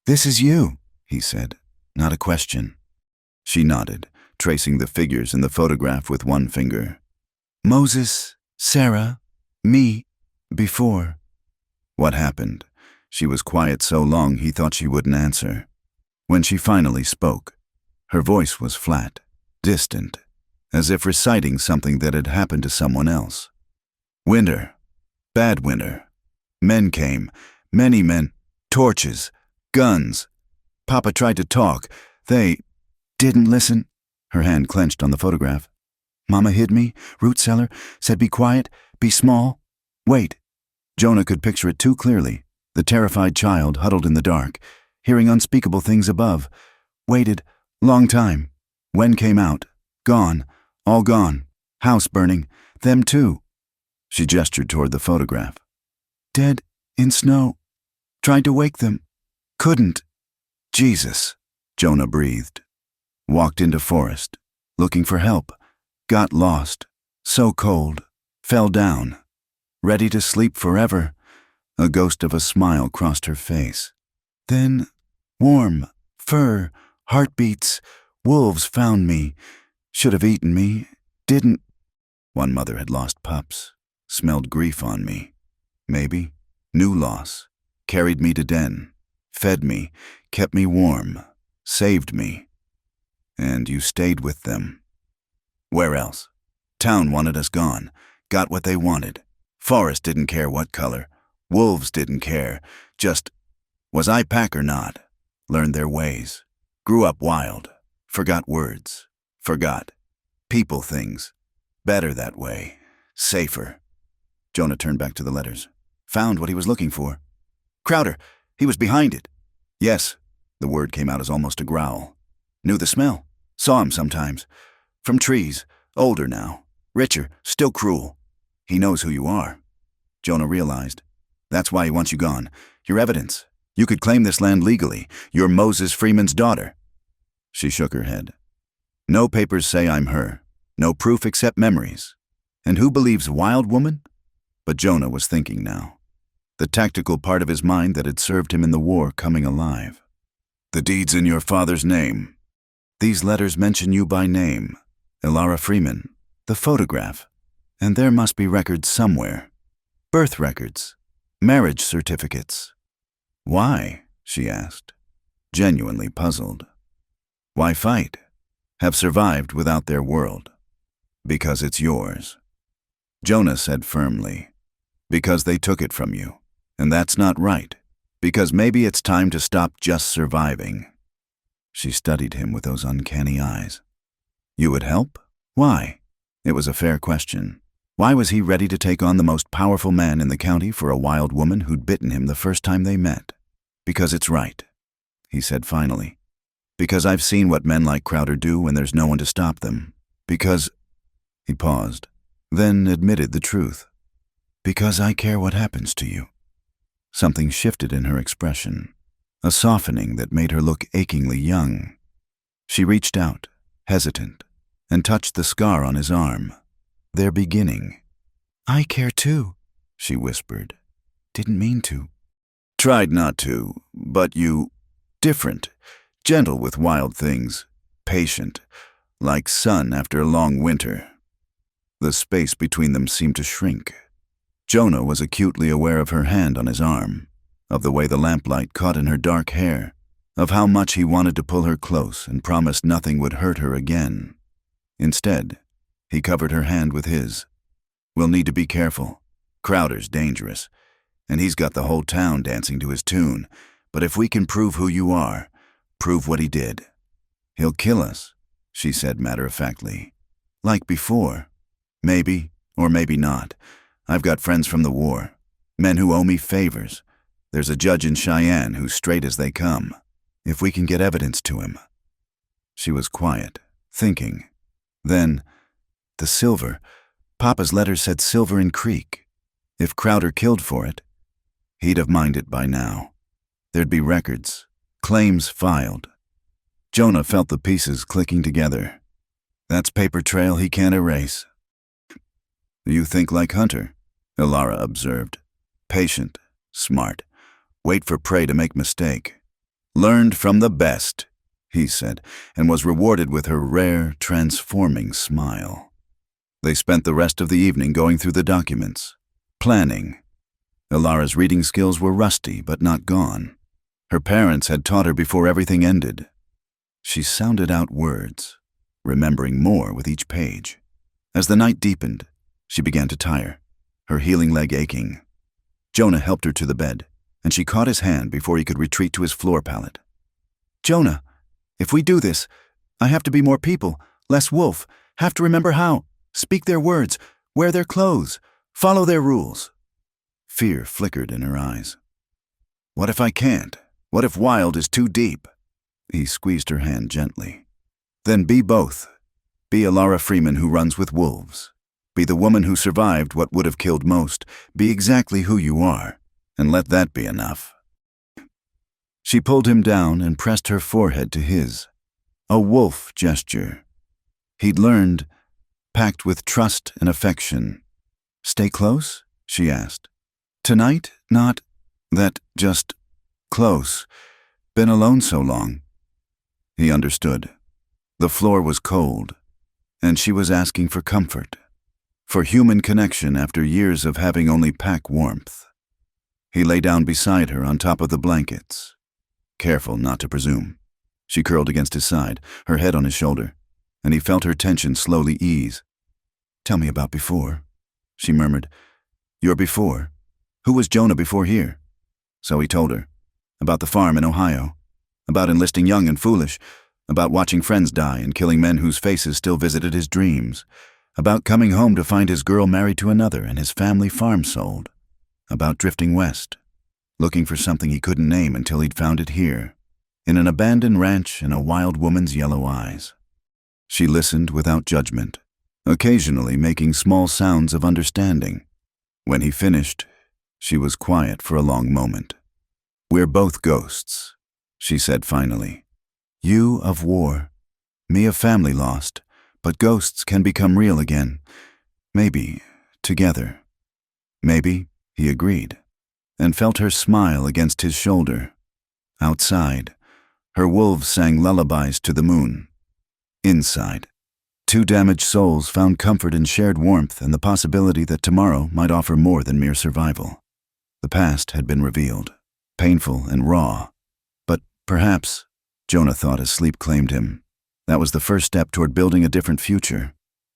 "This is you," he said, not a question. She nodded, tracing the figures in the photograph with one finger. "Moses, Sarah, me, before." What happened? She was quiet so long he thought she wouldn't answer. When she finally spoke, her voice was flat, distant, as if reciting something that had happened to someone else. "Winter. Bad winter. Men came. Many men. Torches. Guns. Papa tried to talk. They didn't listen." Her hand clenched on the photograph. "Mama hid me, root cellar, said be quiet, be small. Wait." Jonah could picture it too clearly, the terrified child huddled in the dark, hearing unspeakable things above. Waited, long time. Wen came out. Gone. All gone. House burning. Them too. She gestured toward the photograph. "Dead, in snow. Tried to wake them. Couldn't." "Jesus," Jonah breathed. Walked into forest, looking for help. Got lost. So cold. Fell down. Ready to sleep forever. A ghost of a smile crossed her face. Then, warm, fur, heartbeats, wolves found me. Should have eaten me. Didn't. One mother had lost pups. Smelled grief on me. Maybe. New loss. Carried me to den. Fed me. Kept me warm. Saved me. And you stayed with them. Where else? Town wanted us gone. Got what they wanted. Forest didn't care what color. Wolves didn't care. Just, was I pack or not? Learned their ways. Grew up wild. Forgot words. Forgot. People things. Better that way. Safer. Jonah turned back to the letters. Found what he was looking for. Crowder, he was behind it. Yes. The word came out as almost a growl. Knew the smell. Saw him sometimes. From trees. Older now. Richer. Still cruel. He knows who you are. Jonah realized. That's why he wants you gone. Your evidence. You could claim this land legally. You're Moses Freeman's daughter. She shook her head. No papers say I'm her. No proof except memories. And who believes wild woman? But Jonah was thinking now. The tactical part of his mind that had served him in the war coming alive. The deed's in your father's name. These letters mention you by name. Alara Freeman. The photograph. And there must be records somewhere. Birth records. Marriage certificates. Why? She asked, genuinely puzzled. Why fight? Have survived without their world. Because it's yours. Jonah said firmly. Because they took it from you. And that's not right. Because maybe it's time to stop just surviving. She studied him with those uncanny eyes. You would help? Why? It was a fair question. Why was he ready to take on the most powerful man in the county for a wild woman who'd bitten him the first time they met? Because it's right, he said finally. Because I've seen what men like Crowder do when there's no one to stop them. Because... He paused, then admitted the truth. Because I care what happens to you. Something shifted in her expression, a softening that made her look achingly young. She reached out, hesitant, and touched the scar on his arm. Their beginning. I care too, she whispered. Didn't mean to. Tried not to, but you... Different. Gentle with wild things. Patient. Like sun after a long winter. The space between them seemed to shrink. Jonah was acutely aware of her hand on his arm, of the way the lamplight caught in her dark hair, of how much he wanted to pull her close and promised nothing would hurt her again. Instead, he covered her hand with his. We'll need to be careful. Crowder's dangerous, and he's got the whole town dancing to his tune. But if we can prove who you are, prove what he did, "He'll kill us," she said matter-of-factly. "Like before. Maybe, or maybe not. I've got friends from the war. Men who owe me favors. There's a judge in Cheyenne who's straight as they come. If we can get evidence to him." She was quiet, thinking. Then, the silver. Papa's letter said Silver in Creek. If Crowder killed for it, he'd have mined it by now. There'd be records, claims filed. Jonah felt the pieces clicking together. That's paper trail he can't erase. "You think like Hunter," Ilara observed. "Patient, smart, wait for prey to make mistake. Learned from the best," he said, and was rewarded with her rare, transforming smile. They spent the rest of the evening going through the documents, planning. Ilara's reading skills were rusty, but not gone. Her parents had taught her before everything ended. She sounded out words, remembering more with each page. As the night deepened, she began to tire, her healing leg aching. Jonah helped her to the bed, and she caught his hand before he could retreat to his floor pallet. "Jonah, if we do this, I have to be more people, less wolf, have to remember how, speak their words, wear their clothes, follow their rules." Fear flickered in her eyes. "What if I can't? What if wild is too deep?" He squeezed her hand gently. "Then be both. Be Ilara Freeman who runs with wolves. Be the woman who survived what would have killed most. Be exactly who you are, and let that be enough." She pulled him down and pressed her forehead to his. A wolf gesture. He'd learned, packed with trust and affection. "Stay close?" she asked. "Tonight, not that, just close. Been alone so long." He understood. The floor was cold, and she was asking for comfort, for human connection after years of having only pack warmth. He lay down beside her on top of the blankets, careful not to presume. She curled against his side, her head on his shoulder, and he felt her tension slowly ease. "Tell me about before," she murmured. "Your before? Who was Jonah before here?" So he told her. About the farm in Ohio. About enlisting young and foolish. About watching friends die and killing men whose faces still visited his dreams. About coming home to find his girl married to another and his family farm sold. About drifting west, looking for something he couldn't name until he'd found it here, in an abandoned ranch and a wild woman's yellow eyes. She listened without judgment, occasionally making small sounds of understanding. When he finished, she was quiet for a long moment. "We're both ghosts," she said finally. "You of war, me of family lost, but ghosts can become real again. Maybe, together." "Maybe," he agreed, and felt her smile against his shoulder. Outside, her wolves sang lullabies to the moon. Inside, two damaged souls found comfort in shared warmth and the possibility that tomorrow might offer more than mere survival. The past had been revealed, painful and raw, but perhaps, Jonah thought as sleep claimed him, that was the first step toward building a different future,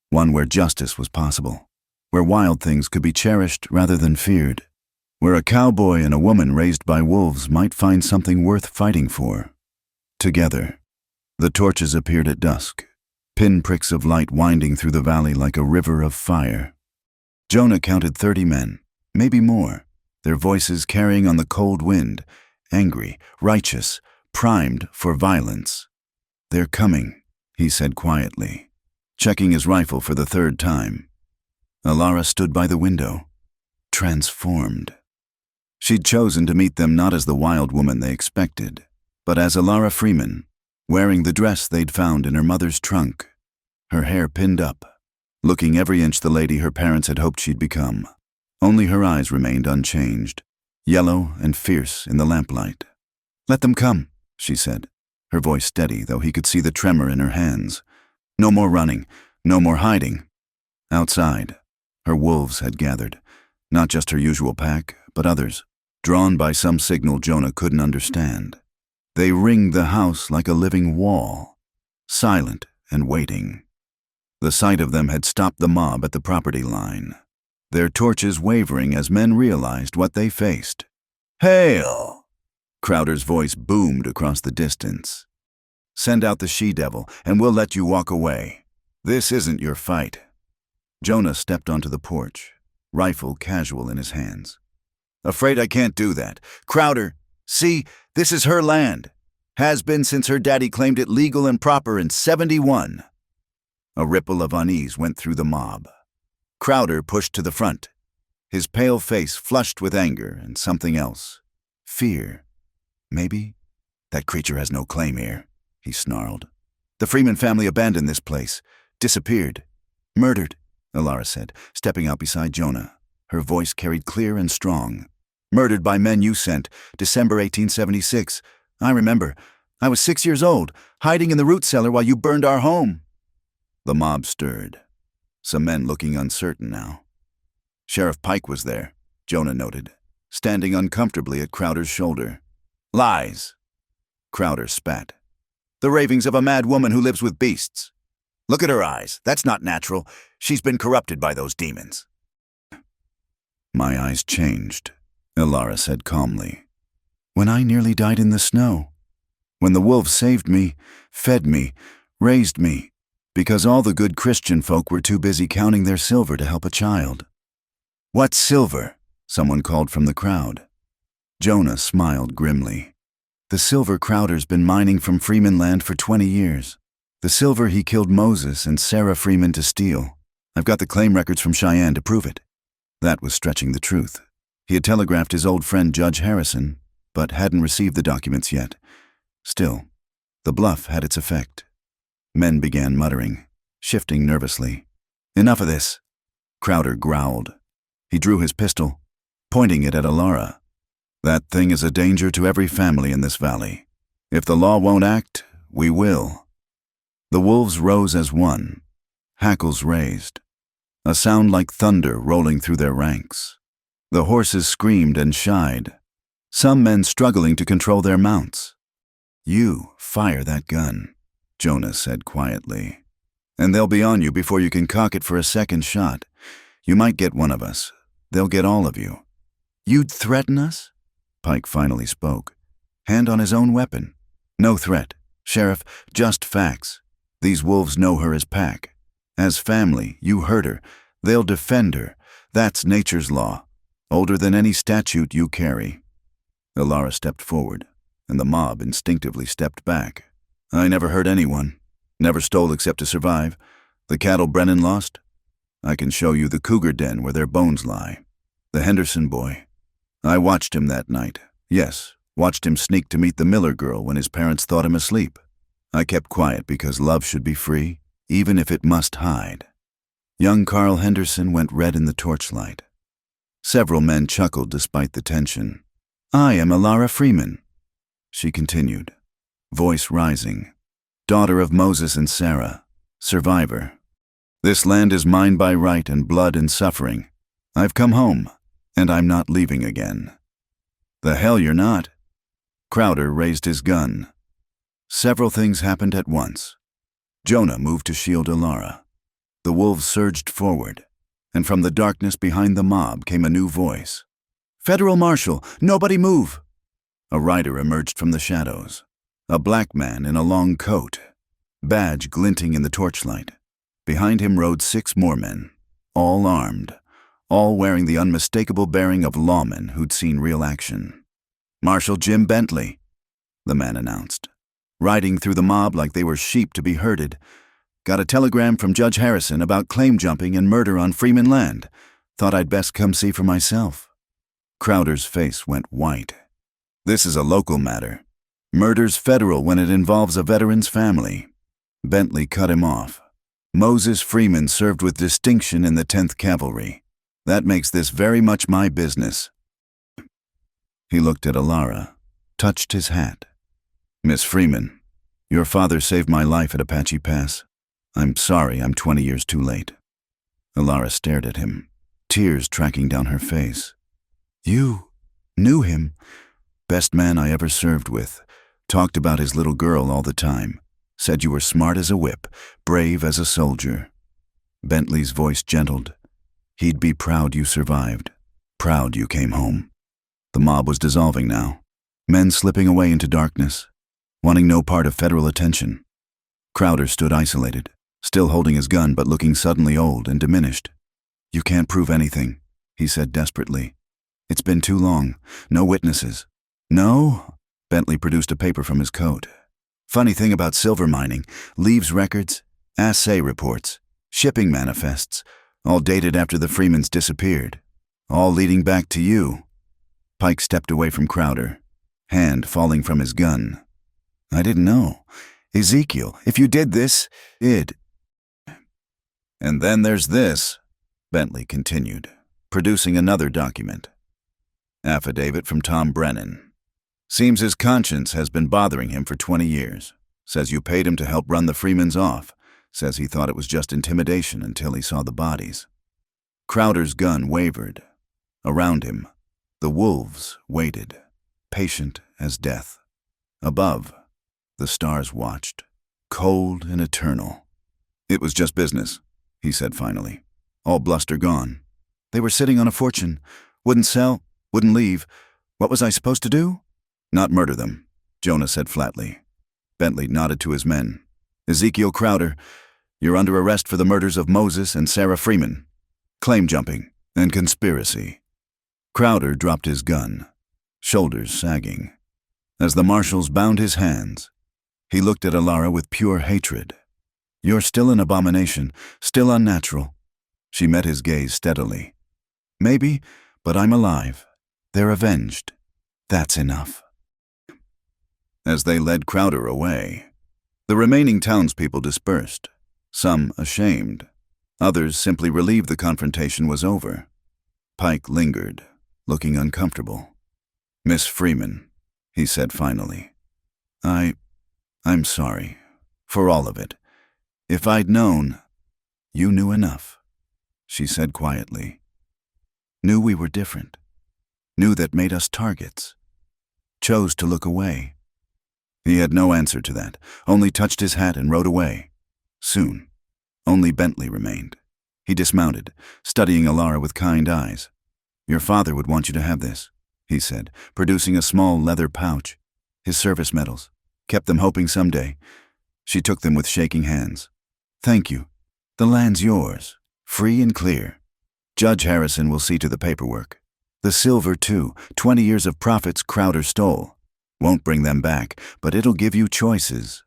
one where justice was possible, where wild things could be cherished rather than feared, where a cowboy and a woman raised by wolves might find something worth fighting for. Together, the torches appeared at dusk, pinpricks of light winding through the valley like a river of fire. Jonah counted 30 men, maybe more, their voices carrying on the cold wind, angry, righteous, primed for violence. "They're coming," he said quietly, checking his rifle for the third time. Ilara stood by the window, transformed. She'd chosen to meet them not as the wild woman they expected, but as Ilara Freeman, wearing the dress they'd found in her mother's trunk, her hair pinned up, looking every inch the lady her parents had hoped she'd become. Only her eyes remained unchanged, yellow and fierce in the lamplight. "Let them come," she said, her voice steady, though he could see the tremor in her hands. No more running, no more hiding. Outside, her wolves had gathered, not just her usual pack, but others, drawn by some signal Jonah couldn't understand. They ringed the house like a living wall, silent and waiting. The sight of them had stopped the mob at the property line, their torches wavering as men realized what they faced. "Hail!" Crowder's voice boomed across the distance. Send out the she-devil, and we'll let you walk away. This isn't your fight." Jonah stepped onto the porch, rifle casual in his hands. "Afraid I can't do that. Crowder, see, this is her land. Has been since her daddy claimed it legal and proper in '71. A ripple of unease went through the mob. Crowder pushed to the front, his pale face flushed with anger and something else. Fear. Maybe? "That creature has no claim here," he snarled. "The Freeman family abandoned this place, disappeared, murdered," Alara said, stepping out beside Jonah. Her voice carried clear and strong. "Murdered by men you sent, December 1876. I remember. I was 6 years old, hiding in the root cellar while you burned our home." The mob stirred, some men looking uncertain now. Sheriff Pike was there, Jonah noted, standing uncomfortably at Crowder's shoulder. "Lies," Crowder spat. "The ravings of a mad woman who lives with beasts. Look at her eyes. That's not natural. She's been corrupted by those demons." "My eyes changed," Alara said calmly. "When I nearly died in the snow. When the wolves saved me, fed me, raised me, because all the good Christian folk were too busy counting their silver to help a child." "What silver?" someone called from the crowd. Jonah smiled grimly. "The silver Crowder's been mining from Freeman land for 20 years. The silver he killed Moses and Sarah Freeman to steal. I've got the claim records from Cheyenne to prove it." That was stretching the truth. He had telegraphed his old friend Judge Harrison, but hadn't received the documents yet. Still, the bluff had its effect. Men began muttering, shifting nervously. "Enough of this," Crowder growled. He drew his pistol, pointing it at Alara. "That thing is a danger to every family in this valley. If the law won't act, we will." The wolves rose as one, hackles raised, a sound like thunder rolling through their ranks. The horses screamed and shied, some men struggling to control their mounts. "You fire that gun," Jonah said quietly, "and they'll be on you before you can cock it for a second shot. You might get one of us. They'll get all of you." "You'd threaten us?" Pike finally spoke, hand on his own weapon. "No threat, Sheriff, just facts. These wolves know her as pack. As family, you hurt her. They'll defend her. That's nature's law, older than any statute you carry." Alara stepped forward, and the mob instinctively stepped back. "I never hurt anyone. Never stole except to survive. The cattle Brennan lost? I can show you the cougar den where their bones lie. The Henderson boy. I watched him that night. Yes, watched him sneak to meet the Miller girl when his parents thought him asleep. I kept quiet because love should be free, even if it must hide." Young Carl Henderson went red in the torchlight. Several men chuckled despite the tension. "I am Alara Freeman," she continued, voice rising. "Daughter of Moses and Sarah, survivor. This land is mine by right and blood and suffering. I've come home, and I'm not leaving again." "The hell you're not." Crowder raised his gun. Several things happened at once. Jonah moved to shield Alara. The wolves surged forward, and from the darkness behind the mob came a new voice. "Federal Marshal, nobody move!" A rider emerged from the shadows, a black man in a long coat, badge glinting in the torchlight. Behind him rode 6 more men, all armed, all wearing the unmistakable bearing of lawmen who'd seen real action. "Marshal Jim Bentley," the man announced, riding through the mob like they were sheep to be herded. "Got a telegram from Judge Harrison about claim jumping and murder on Freeman land. Thought I'd best come see for myself." Crowder's face went white. "This is a local matter. Murder's federal when it involves a veteran's family." Bentley cut him off. "Moses Freeman served with distinction in the 10th Cavalry. That makes this very much my business." He looked at Alara, touched his hat. "Miss Freeman, your father saved my life at Apache Pass. I'm sorry I'm 20 years too late." Alara stared at him, tears tracking down her face. "You knew him? Best man I ever served with. Talked about his little girl all the time. Said you were smart as a whip, brave as a soldier." Bentley's voice gentled. "He'd be proud you survived, proud you came home." The mob was dissolving now, men slipping away into darkness. wanting no part of federal attention. Crowder stood isolated, still holding his gun but looking suddenly old and diminished. "You can't prove anything," he said desperately. "It's been too long. No witnesses." "No?" Bentley produced a paper from his coat. "Funny thing about silver mining, leaves records, assay reports, shipping manifests, all dated after the Freemans disappeared. All leading back to you." Pike stepped away from Crowder, hand falling from his gun. "I didn't know. Ezekiel, if you did this, it—" "And then there's this," Bentley continued, producing another document. "Affidavit from Tom Brennan. Seems his conscience has been bothering him for 20 years. Says you paid him to help run the Freemans off. Says he thought it was just intimidation until he saw the bodies." Crowder's gun wavered. Around him, the wolves waited, patient as death. Above, the stars watched, cold and eternal. "It was just business," he said finally. "All bluster gone. They were sitting on a fortune. Wouldn't sell, wouldn't leave. What was I supposed to do?" "Not murder them," Jonah said flatly. Bentley nodded to his men. "Ezekiel Crowder, you're under arrest for the murders of Moses and Sarah Freeman, claim jumping, and conspiracy." Crowder dropped his gun, shoulders sagging. As the marshals bound his hands, he looked at Alara with pure hatred. "You're still an abomination, still unnatural." She met his gaze steadily. "Maybe, but I'm alive. They're avenged. That's enough." As they led Crowder away, the remaining townspeople dispersed, some ashamed, others simply relieved the confrontation was over. Pike lingered, looking uncomfortable. "Miss Freeman," he said finally, I'm sorry, for all of it. If I'd known—" "You knew enough," she said quietly. "Knew we were different. Knew that made us targets. Chose to look away." He had no answer to that, only touched his hat and rode away. Soon, only Bentley remained. He dismounted, studying Alara with kind eyes. "Your father would want you to have this," he said, producing a small leather pouch. "His service medals. Kept them hoping someday." She took them with shaking hands. "Thank you. The land's yours, free and clear. Judge Harrison will see to the paperwork. The silver, too, 20 years of profits Crowder stole. Won't bring them back, but it'll give you choices."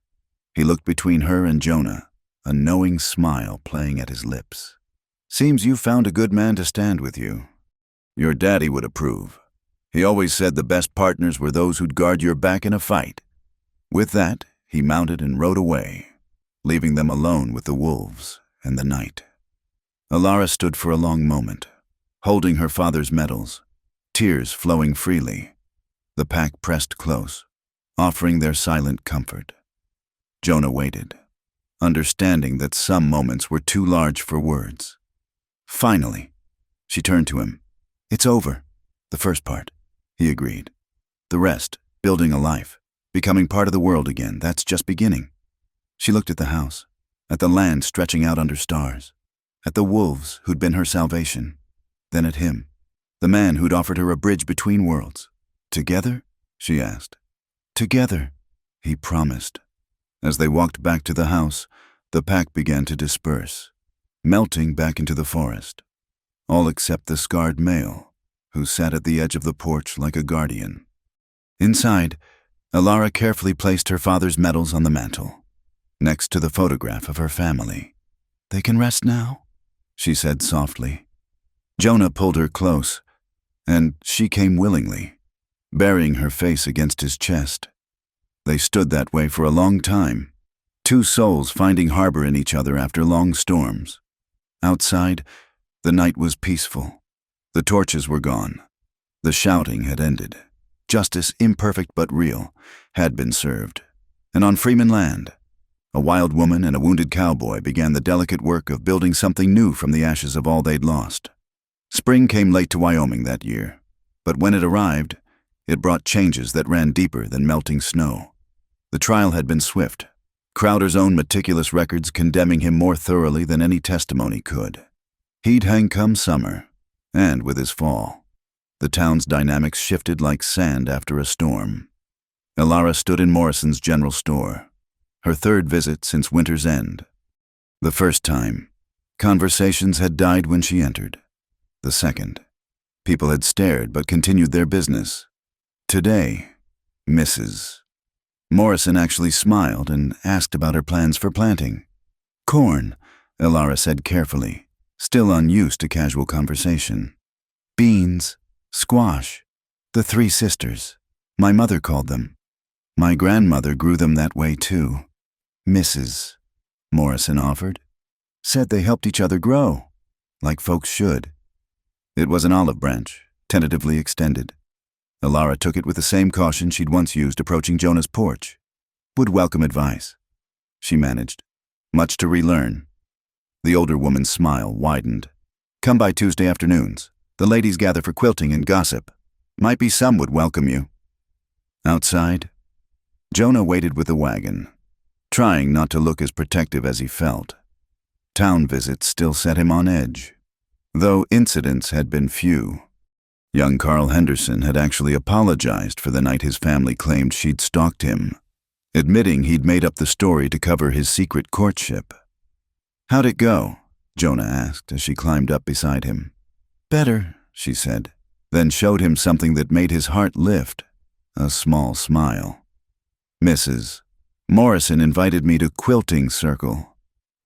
He looked between her and Jonah, a knowing smile playing at his lips. "Seems you found a good man to stand with you. Your daddy would approve. He always said the best partners were those who'd guard your back in a fight." With that, he mounted and rode away, leaving them alone with the wolves and the night. Alara stood for a long moment, holding her father's medals, tears flowing freely. The pack pressed close, offering their silent comfort. Jonah waited, understanding that some moments were too large for words. Finally, she turned to him. "It's over. The first part," he agreed. "The rest, building a life, becoming part of the world again, that's just beginning." She looked at the house, at the land stretching out under stars, at the wolves who'd been her salvation, then at him, the man who'd offered her a bridge between worlds. "Together?" she asked. "Together," he promised. As they walked back to the house, the pack began to disperse, melting back into the forest, all except the scarred male, who sat at the edge of the porch like a guardian. Inside, Alara carefully placed her father's medals on the mantel, next to the photograph of her family. "They can rest now," she said softly. Jonah pulled her close, and she came willingly, burying her face against his chest. They stood that way for a long time, two souls finding harbor in each other after long storms. Outside, the night was peaceful. The torches were gone. The shouting had ended. Justice, imperfect but real, had been served. And on Freeman land, a wild woman and a wounded cowboy began the delicate work of building something new from the ashes of all they'd lost. Spring came late to Wyoming that year, but when it arrived, it brought changes that ran deeper than melting snow. The trial had been swift, Crowder's own meticulous records condemning him more thoroughly than any testimony could. He'd hang come summer, and with his fall, the town's dynamics shifted like sand after a storm. Elara stood in Morrison's general store, her third visit since winter's end. The first time, conversations had died when she entered. The second, people had stared but continued their business. Today, Mrs. Morrison actually smiled and asked about her plans for planting. Corn, Elara said carefully, still unused to casual conversation. Beans, squash, the three sisters. My mother called them. My grandmother grew them that way too. Mrs. Morrison offered. Said they helped each other grow, like folks should. It was an olive branch, tentatively extended. Elara took it with the same caution she'd once used approaching Jonah's porch. Would welcome advice. She managed, much to relearn. The older woman's smile widened. Come by Tuesday afternoons. The ladies gather for quilting and gossip. Might be some would welcome you. Outside, Jonah waited with the wagon, trying not to look as protective as he felt. Town visits still set him on edge, though incidents had been few. Young Carl Henderson had actually apologized for the night his family claimed she'd stalked him, admitting he'd made up the story to cover his secret courtship. How'd it go? Jonah asked as she climbed up beside him. Better, she said, then showed him something that made his heart lift, a small smile. Mrs. Morrison invited me to quilting circle.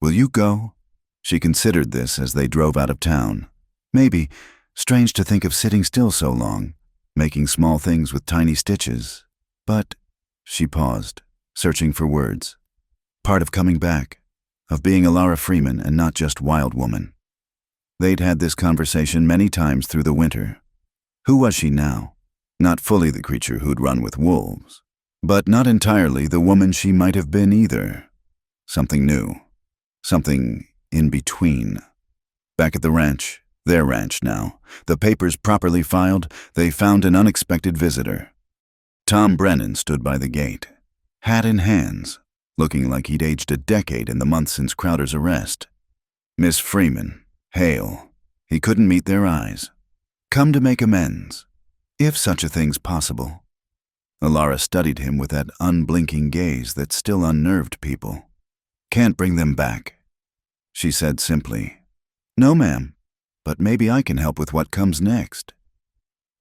Will you go? She considered this as they drove out of town. Maybe. Strange to think of sitting still so long, making small things with tiny stitches. But, she paused, searching for words. Part of coming back, of being Elara Freeman and not just Wild Woman. They'd had this conversation many times through the winter. Who was she now? Not fully the creature who'd run with wolves, but not entirely the woman she might have been either. Something new. Something in between. Back at the ranch, their ranch now, the papers properly filed, they found an unexpected visitor. Tom Brennan stood by the gate, hat in hands, looking like he'd aged a decade in the months since Crowder's arrest. Miss Freeman, Hale. He couldn't meet their eyes. Come to make amends, if such a thing's possible. Elara studied him with that unblinking gaze that still unnerved people. Can't bring them back, she said simply. No, ma'am, but maybe I can help with what comes next.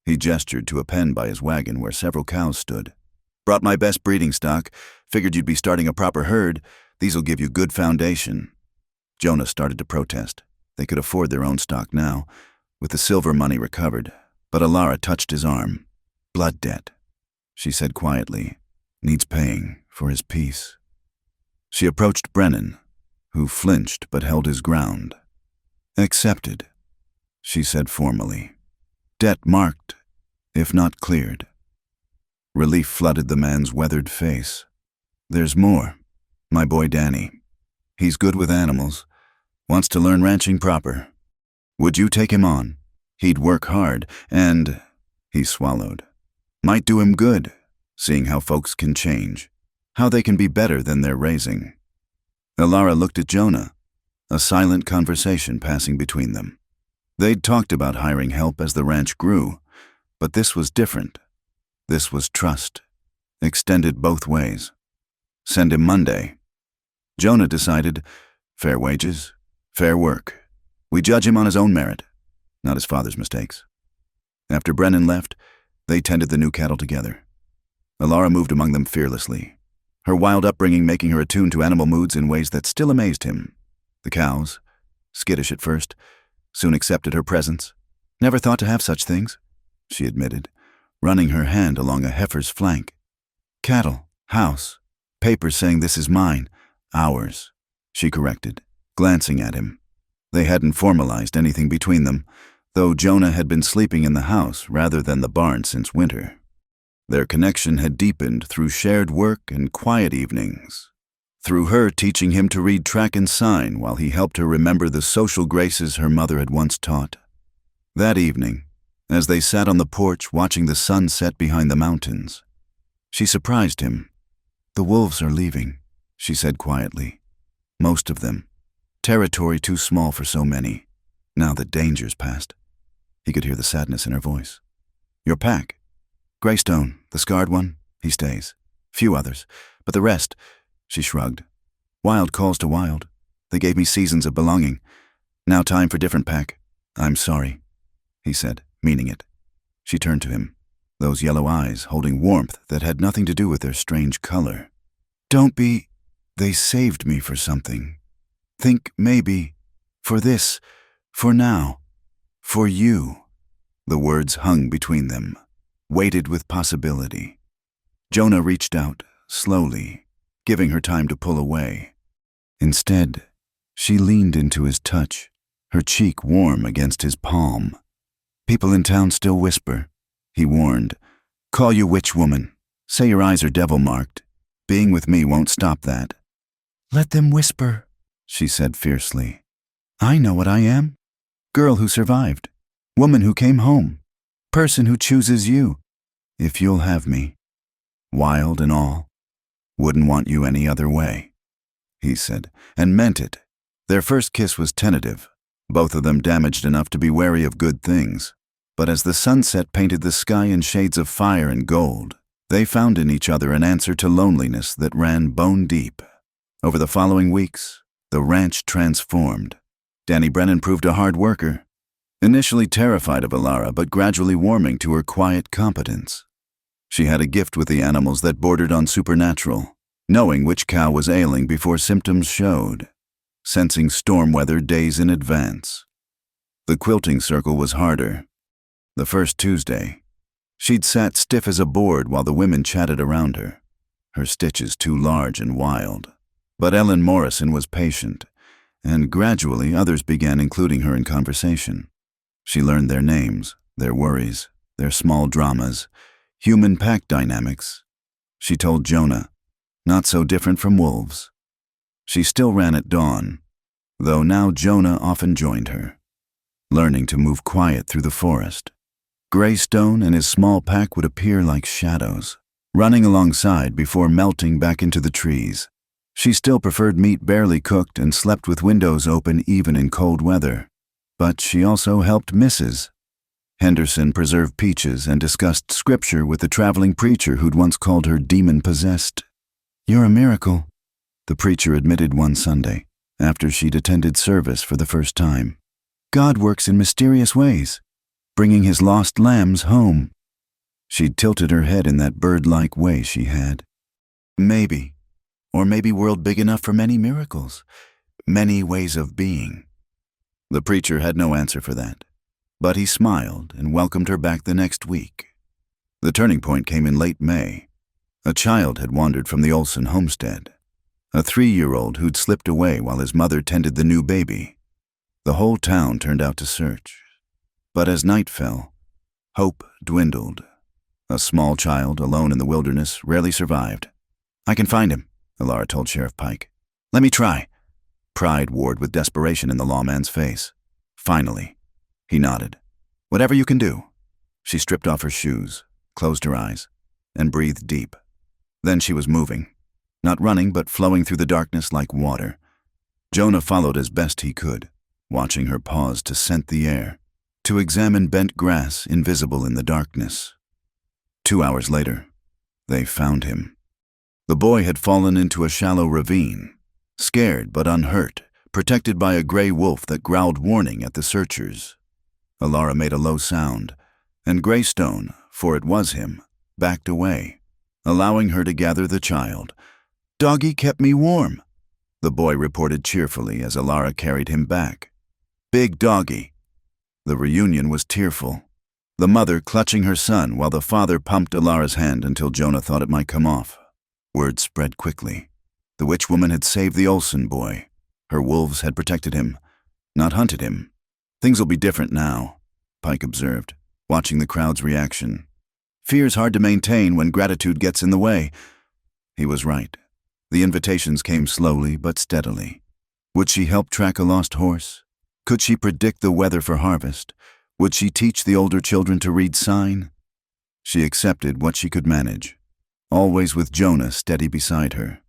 He gestured to a pen by his wagon where several cows stood. Brought my best breeding stock. Figured you'd be starting a proper herd. These'll give you good foundation. Jonah started to protest. They could afford their own stock now, with the silver money recovered, but Elara touched his arm. Blood debt, she said quietly. Needs paying for his peace. She approached Brennan, who flinched but held his ground. Accepted, she said formally. Debt marked, if not cleared. Relief flooded the man's weathered face. There's more. My boy Danny. He's good with animals. Wants to learn ranching proper. Would you take him on? He'd work hard, and, he swallowed, might do him good, seeing how folks can change, how they can be better than they're raising. Elara looked at Jonah, a silent conversation passing between them. They'd talked about hiring help as the ranch grew, but this was different. This was trust, extended both ways. Send him Monday. Jonah decided, fair wages, fair work. We judge him on his own merit, not his father's mistakes. After Brennan left, they tended the new cattle together. Elara moved among them fearlessly, her wild upbringing making her attuned to animal moods in ways that still amazed him. The cows, skittish at first, soon accepted her presence. Never thought to have such things, she admitted, running her hand along a heifer's flank. Cattle, house, papers saying this is mine, ours, she corrected, glancing at him. They hadn't formalized anything between them, though Jonah had been sleeping in the house rather than the barn since winter. Their connection had deepened through shared work and quiet evenings, through her teaching him to read track and sign while he helped her remember the social graces her mother had once taught. That evening, as they sat on the porch watching the sun set behind the mountains, she surprised him. The wolves are leaving, she said quietly. Most of them. Territory too small for so many. Now that danger's past. He could hear the sadness in her voice. Your pack. Greystone, the scarred one, he stays. Few others, but the rest, she shrugged. Wild calls to wild. They gave me seasons of belonging. Now time for different pack. I'm sorry, he said, meaning it. She turned to him, those yellow eyes holding warmth that had nothing to do with their strange color. Don't be... They saved me for something. Think maybe, for this, for now, for you. The words hung between them, weighted with possibility. Jonah reached out, slowly, giving her time to pull away. Instead, she leaned into his touch, her cheek warm against his palm. People in town still whisper, he warned. Call you witch woman. Say your eyes are devil-marked. Being with me won't stop that. Let them whisper, she said fiercely. I know what I am. Girl who survived. Woman who came home. Person who chooses you. If you'll have me. Wild and all. Wouldn't want you any other way, he said, and meant it. Their first kiss was tentative, both of them damaged enough to be wary of good things. But as the sunset painted the sky in shades of fire and gold, they found in each other an answer to loneliness that ran bone deep. Over the following weeks, the ranch transformed. Danny Brennan proved a hard worker, initially terrified of Alara but gradually warming to her quiet competence. She had a gift with the animals that bordered on supernatural, knowing which cow was ailing before symptoms showed, sensing storm weather days in advance. The quilting circle was harder. The first Tuesday, she'd sat stiff as a board while the women chatted around her stitches too large and wild. But Ellen Morrison was patient, and gradually others began including her in conversation. She learned their names, their worries, their small dramas, human pack dynamics. She told Jonah, not so different from wolves. She still ran at dawn, though now Jonah often joined her, learning to move quiet through the forest. Greystone and his small pack would appear like shadows, running alongside before melting back into the trees. She still preferred meat barely cooked and slept with windows open even in cold weather. But she also helped Mrs. Henderson preserve peaches and discussed scripture with the traveling preacher who'd once called her demon-possessed. You're a miracle, the preacher admitted one Sunday, after she'd attended service for the first time. God works in mysterious ways, bringing his lost lambs home. She'd tilted her head in that bird-like way she had. Maybe. Or maybe world big enough for many miracles, many ways of being. The preacher had no answer for that, but he smiled and welcomed her back the next week. The turning point came in late May. A child had wandered from the Olson homestead, a 3-year-old who'd slipped away while his mother tended the new baby. The whole town turned out to search. But as night fell, hope dwindled. A small child alone in the wilderness rarely survived. I can find him, Alara told Sheriff Pike. Let me try. Pride warred with desperation in the lawman's face. Finally, he nodded. Whatever you can do. She stripped off her shoes, closed her eyes, and breathed deep. Then she was moving, not running but flowing through the darkness like water. Jonah followed as best he could, watching her pause to scent the air, to examine bent grass invisible in the darkness. 2 hours later, they found him. The boy had fallen into a shallow ravine, scared but unhurt, protected by a gray wolf that growled warning at the searchers. Alara made a low sound, and Greystone, for it was him, backed away, allowing her to gather the child. Doggy kept me warm, the boy reported cheerfully as Alara carried him back. Big doggy. The reunion was tearful, the mother clutching her son while the father pumped Alara's hand until Jonah thought it might come off. Word spread quickly. The witch woman had saved the Olson boy. Her wolves had protected him, not hunted him. Things will be different now, Pike observed, watching the crowd's reaction. Fear's hard to maintain when gratitude gets in the way. He was right. The invitations came slowly but steadily. Would she help track a lost horse? Could she predict the weather for harvest? Would she teach the older children to read sign? She accepted what she could manage, always with Jonah steady beside her.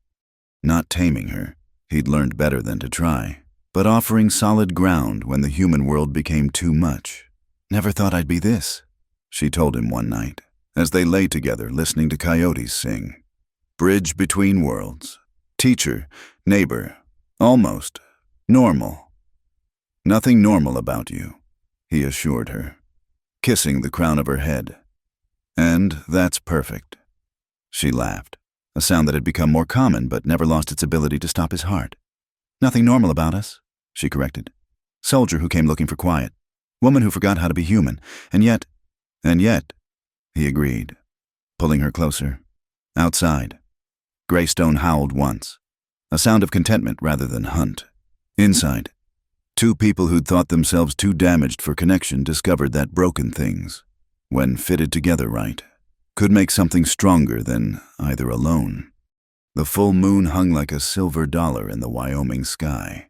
Not taming her, he'd learned better than to try, but offering solid ground when the human world became too much. Never thought I'd be this, she told him one night, as they lay together listening to coyotes sing. Bridge between worlds. Teacher, neighbor, almost normal. Nothing normal about you, he assured her, kissing the crown of her head. And that's perfect. She laughed, a sound that had become more common but never lost its ability to stop his heart. Nothing normal about us, she corrected. Soldier who came looking for quiet. Woman who forgot how to be human. And yet, he agreed, pulling her closer. Outside. Greystone howled once, a sound of contentment rather than hunt. Inside, two people who'd thought themselves too damaged for connection discovered that broken things, when fitted together right, could make something stronger than either alone. The full moon hung like a silver dollar in the Wyoming sky,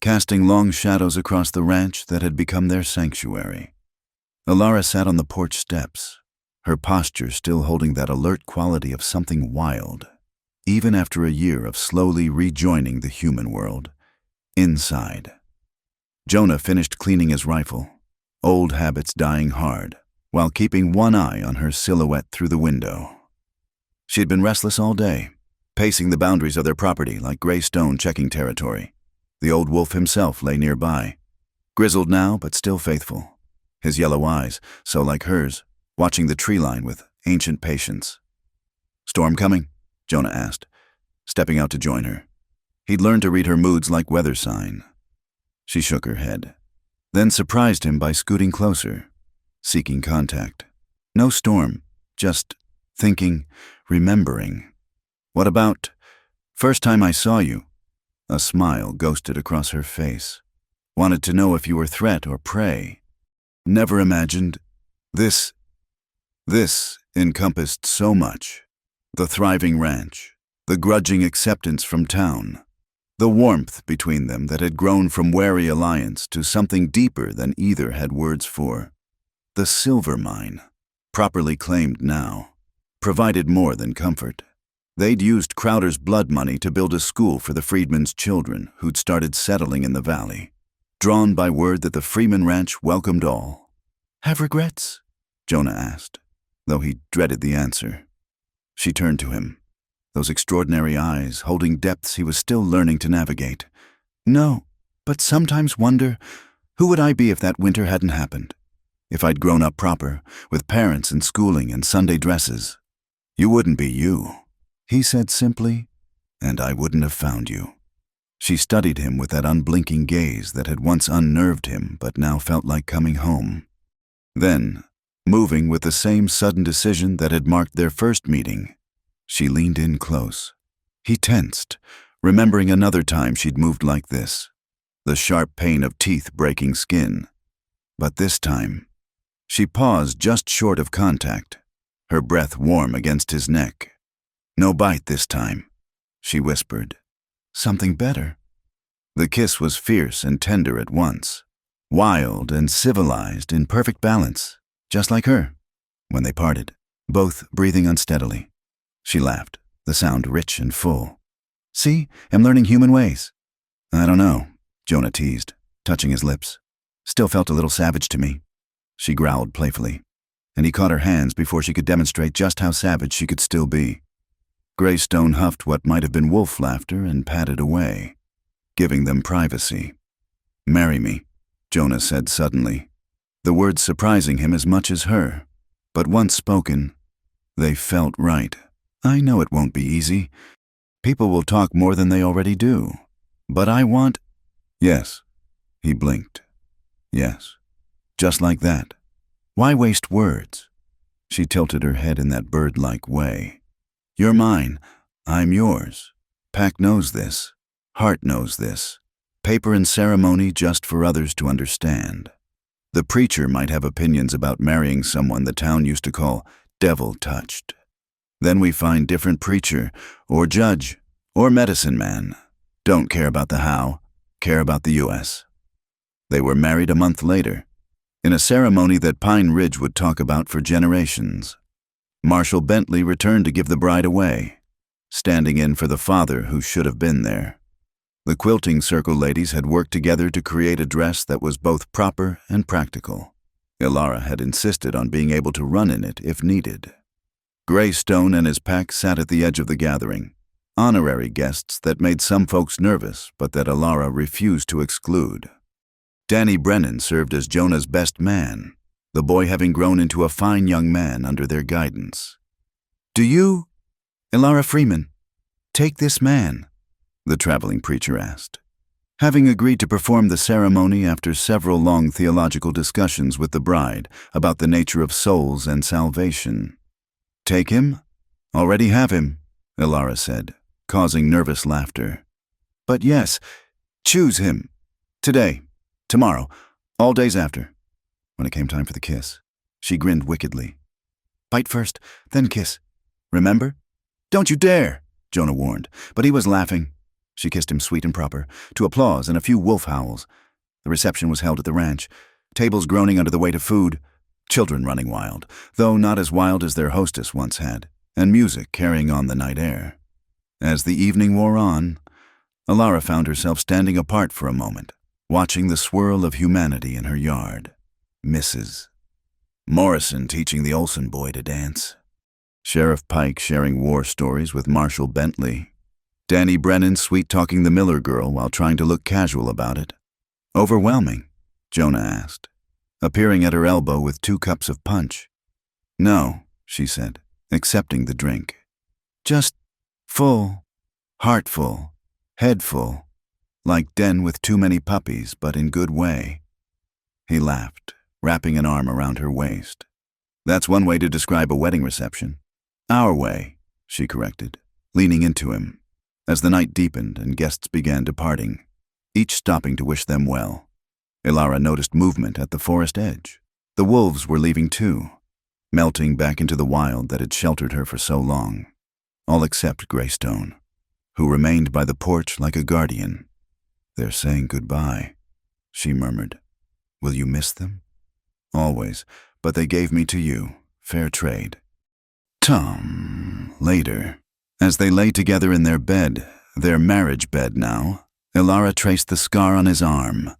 casting long shadows across the ranch that had become their sanctuary. Alara sat on the porch steps, her posture still holding that alert quality of something wild, even after a year of slowly rejoining the human world. Inside. Jonah finished cleaning his rifle, old habits dying hard, while keeping one eye on her silhouette through the window. She'd been restless all day, pacing the boundaries of their property like gray stone checking territory. The old wolf himself lay nearby, grizzled now but still faithful, his yellow eyes, so like hers, watching the tree line with ancient patience. "Storm coming?" Jonah asked, stepping out to join her. He'd learned to read her moods like weather sign. She shook her head, then surprised him by scooting closer, seeking contact. No storm, just thinking, remembering. "What about, first time I saw you?" A smile ghosted across her face. "Wanted to know if you were threat or prey. Never imagined. This encompassed so much. The thriving ranch, the grudging acceptance from town, the warmth between them that had grown from wary alliance to something deeper than either had words for. The silver mine, properly claimed now, provided more than comfort. They'd used Crowder's blood money to build a school for the freedmen's children who'd started settling in the valley, drawn by word that the Freeman Ranch welcomed all. "Have regrets?" Jonah asked, though he dreaded the answer. She turned to him, those extraordinary eyes holding depths he was still learning to navigate. "No, but sometimes wonder, who would I be if that winter hadn't happened? If I'd grown up proper, with parents and schooling and Sunday dresses. You wouldn't be you," he said simply, "and I wouldn't have found you." She studied him with that unblinking gaze that had once unnerved him but now felt like coming home. Then, moving with the same sudden decision that had marked their first meeting, she leaned in close. He tensed, remembering another time she'd moved like this, the sharp pain of teeth breaking skin. But this time, she paused just short of contact, her breath warm against his neck. "No bite this time," she whispered. "Something better." The kiss was fierce and tender at once, wild and civilized in perfect balance, just like her, when they parted, both breathing unsteadily. She laughed, the sound rich and full. "See, I'm learning human ways." "I don't know," Jonah teased, touching his lips. "Still felt a little savage to me." She growled playfully, and he caught her hands before she could demonstrate just how savage she could still be. Greystone huffed what might have been wolf laughter and padded away, giving them privacy. "Marry me," Jonah said suddenly, the words surprising him as much as her. But once spoken, they felt right. "I know it won't be easy. People will talk more than they already do. But I want—" "Yes," he blinked. "Yes. Just like that. Why waste words?" She tilted her head in that bird-like way. "You're mine. I'm yours. Pack knows this. Heart knows this. Paper and ceremony just for others to understand. The preacher might have opinions about marrying someone the town used to call devil-touched. Then we find different preacher, or judge, or medicine man. Don't care about the how, care about the U.S. They were married a month later, in a ceremony that Pine Ridge would talk about for generations. Marshall Bentley returned to give the bride away, standing in for the father who should have been there. The quilting circle ladies had worked together to create a dress that was both proper and practical. Alara had insisted on being able to run in it if needed. Greystone and his pack sat at the edge of the gathering, honorary guests that made some folks nervous but that Alara refused to exclude. Danny Brennan served as Jonah's best man, the boy having grown into a fine young man under their guidance. "Do you, Alara Freeman, take this man?" the traveling preacher asked. Having agreed to perform the ceremony after several long theological discussions with the bride about the nature of souls and salvation. "Take him? Already have him," Alara said, causing nervous laughter. "But yes, choose him. Today, tomorrow, all days after." When it came time for the kiss, she grinned wickedly. "Bite first, then kiss. Remember?" "Don't you dare," Jonah warned, but he was laughing. She kissed him sweet and proper, to applause and a few wolf howls. The reception was held at the ranch, tables groaning under the weight of food, children running wild, though not as wild as their hostess once had, and music carrying on the night air. As the evening wore on, Alara found herself standing apart for a moment, watching the swirl of humanity in her yard. Mrs. Morrison teaching the Olsen boy to dance. Sheriff Pike sharing war stories with Marshal Bentley. Danny Brennan sweet-talking the Miller girl while trying to look casual about it. "Overwhelming?" Jonah asked, appearing at her elbow with 2 cups of punch. "No," she said, accepting the drink. "Just full, heart full, head full, like den with too many puppies, but in good way." He laughed, wrapping an arm around her waist. "That's one way to describe a wedding reception." "Our way," she corrected, leaning into him. As the night deepened and guests began departing, each stopping to wish them well, Alara noticed movement at the forest edge. The wolves were leaving too, melting back into the wild that had sheltered her for so long, all except Greystone, who remained by the porch like a guardian. "They're saying goodbye," she murmured. "Will you miss them?" "Always, but they gave me to you. Fair trade." Later, as they lay together in their bed, their marriage bed now, Alara traced the scar on his arm,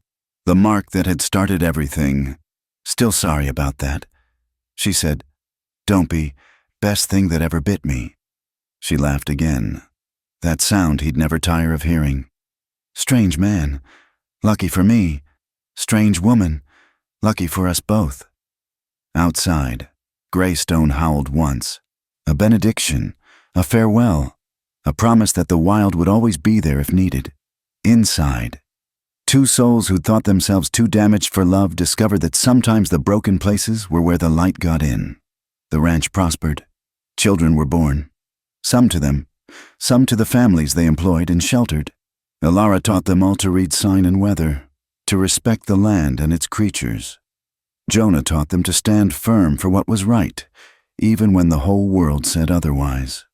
the mark that had started everything. "Still sorry about that," she said. "Don't be. Best thing that ever bit me." She laughed again, that sound he'd never tire of hearing. "Strange man. Lucky for me. Strange woman. Lucky for us both." Outside, Greystone howled once. A benediction, a farewell, a promise that the wild would always be there if needed. Inside, 2 souls who'd thought themselves too damaged for love discovered that sometimes the broken places were where the light got in. The ranch prospered. Children were born. Some to them, some to the families they employed and sheltered. Alara taught them all to read sign and weather, to respect the land and its creatures. Jonah taught them to stand firm for what was right, even when the whole world said otherwise.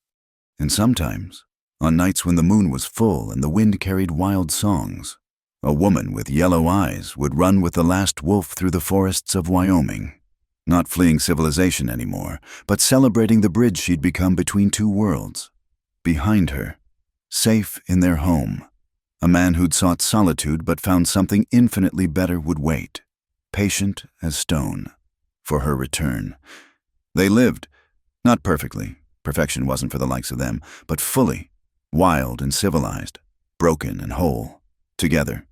And sometimes, on nights when the moon was full and the wind carried wild songs, a woman with yellow eyes would run with the last wolf through the forests of Wyoming, not fleeing civilization anymore, but celebrating the bridge she'd become between 2 worlds. Behind her, safe in their home, a man who'd sought solitude but found something infinitely better would wait, patient as stone, for her return. They lived, not perfectly, perfection wasn't for the likes of them, but fully, wild and civilized, broken and whole, together.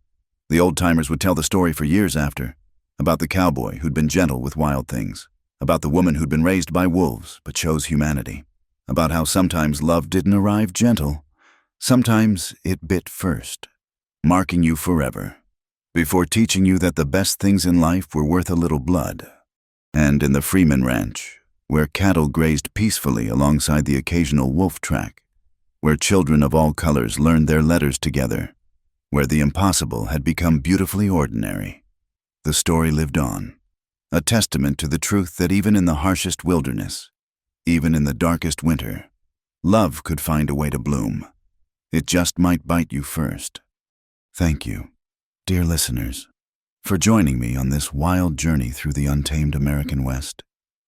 The old-timers would tell the story for years after, about the cowboy who'd been gentle with wild things, about the woman who'd been raised by wolves but chose humanity, about how sometimes love didn't arrive gentle, sometimes it bit first, marking you forever, before teaching you that the best things in life were worth a little blood. And in the Freeman Ranch, where cattle grazed peacefully alongside the occasional wolf track, where children of all colors learned their letters together, where the impossible had become beautifully ordinary, the story lived on, a testament to the truth that even in the harshest wilderness, even in the darkest winter, love could find a way to bloom. It just might bite you first. Thank you, dear listeners, for joining me on this wild journey through the untamed American West.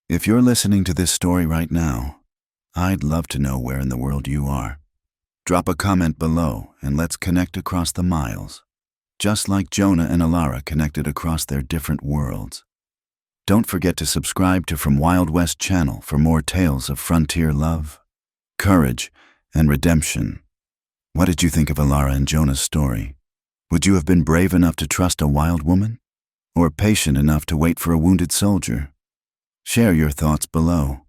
If you're listening to this story right now, I'd love to know where in the world you are. Drop a comment below and let's connect across the miles, just like Jonah and Alara connected across their different worlds. Don't forget to subscribe to From Wild West channel for more tales of frontier love, courage, and redemption. What did you think of Alara and Jonah's story? Would you have been brave enough to trust a wild woman? Or patient enough to wait for a wounded soldier? Share your thoughts below.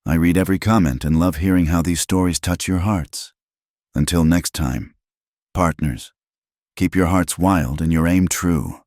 I read every comment and love hearing how these stories touch your hearts. Until next time, partners, keep your hearts wild and your aim true.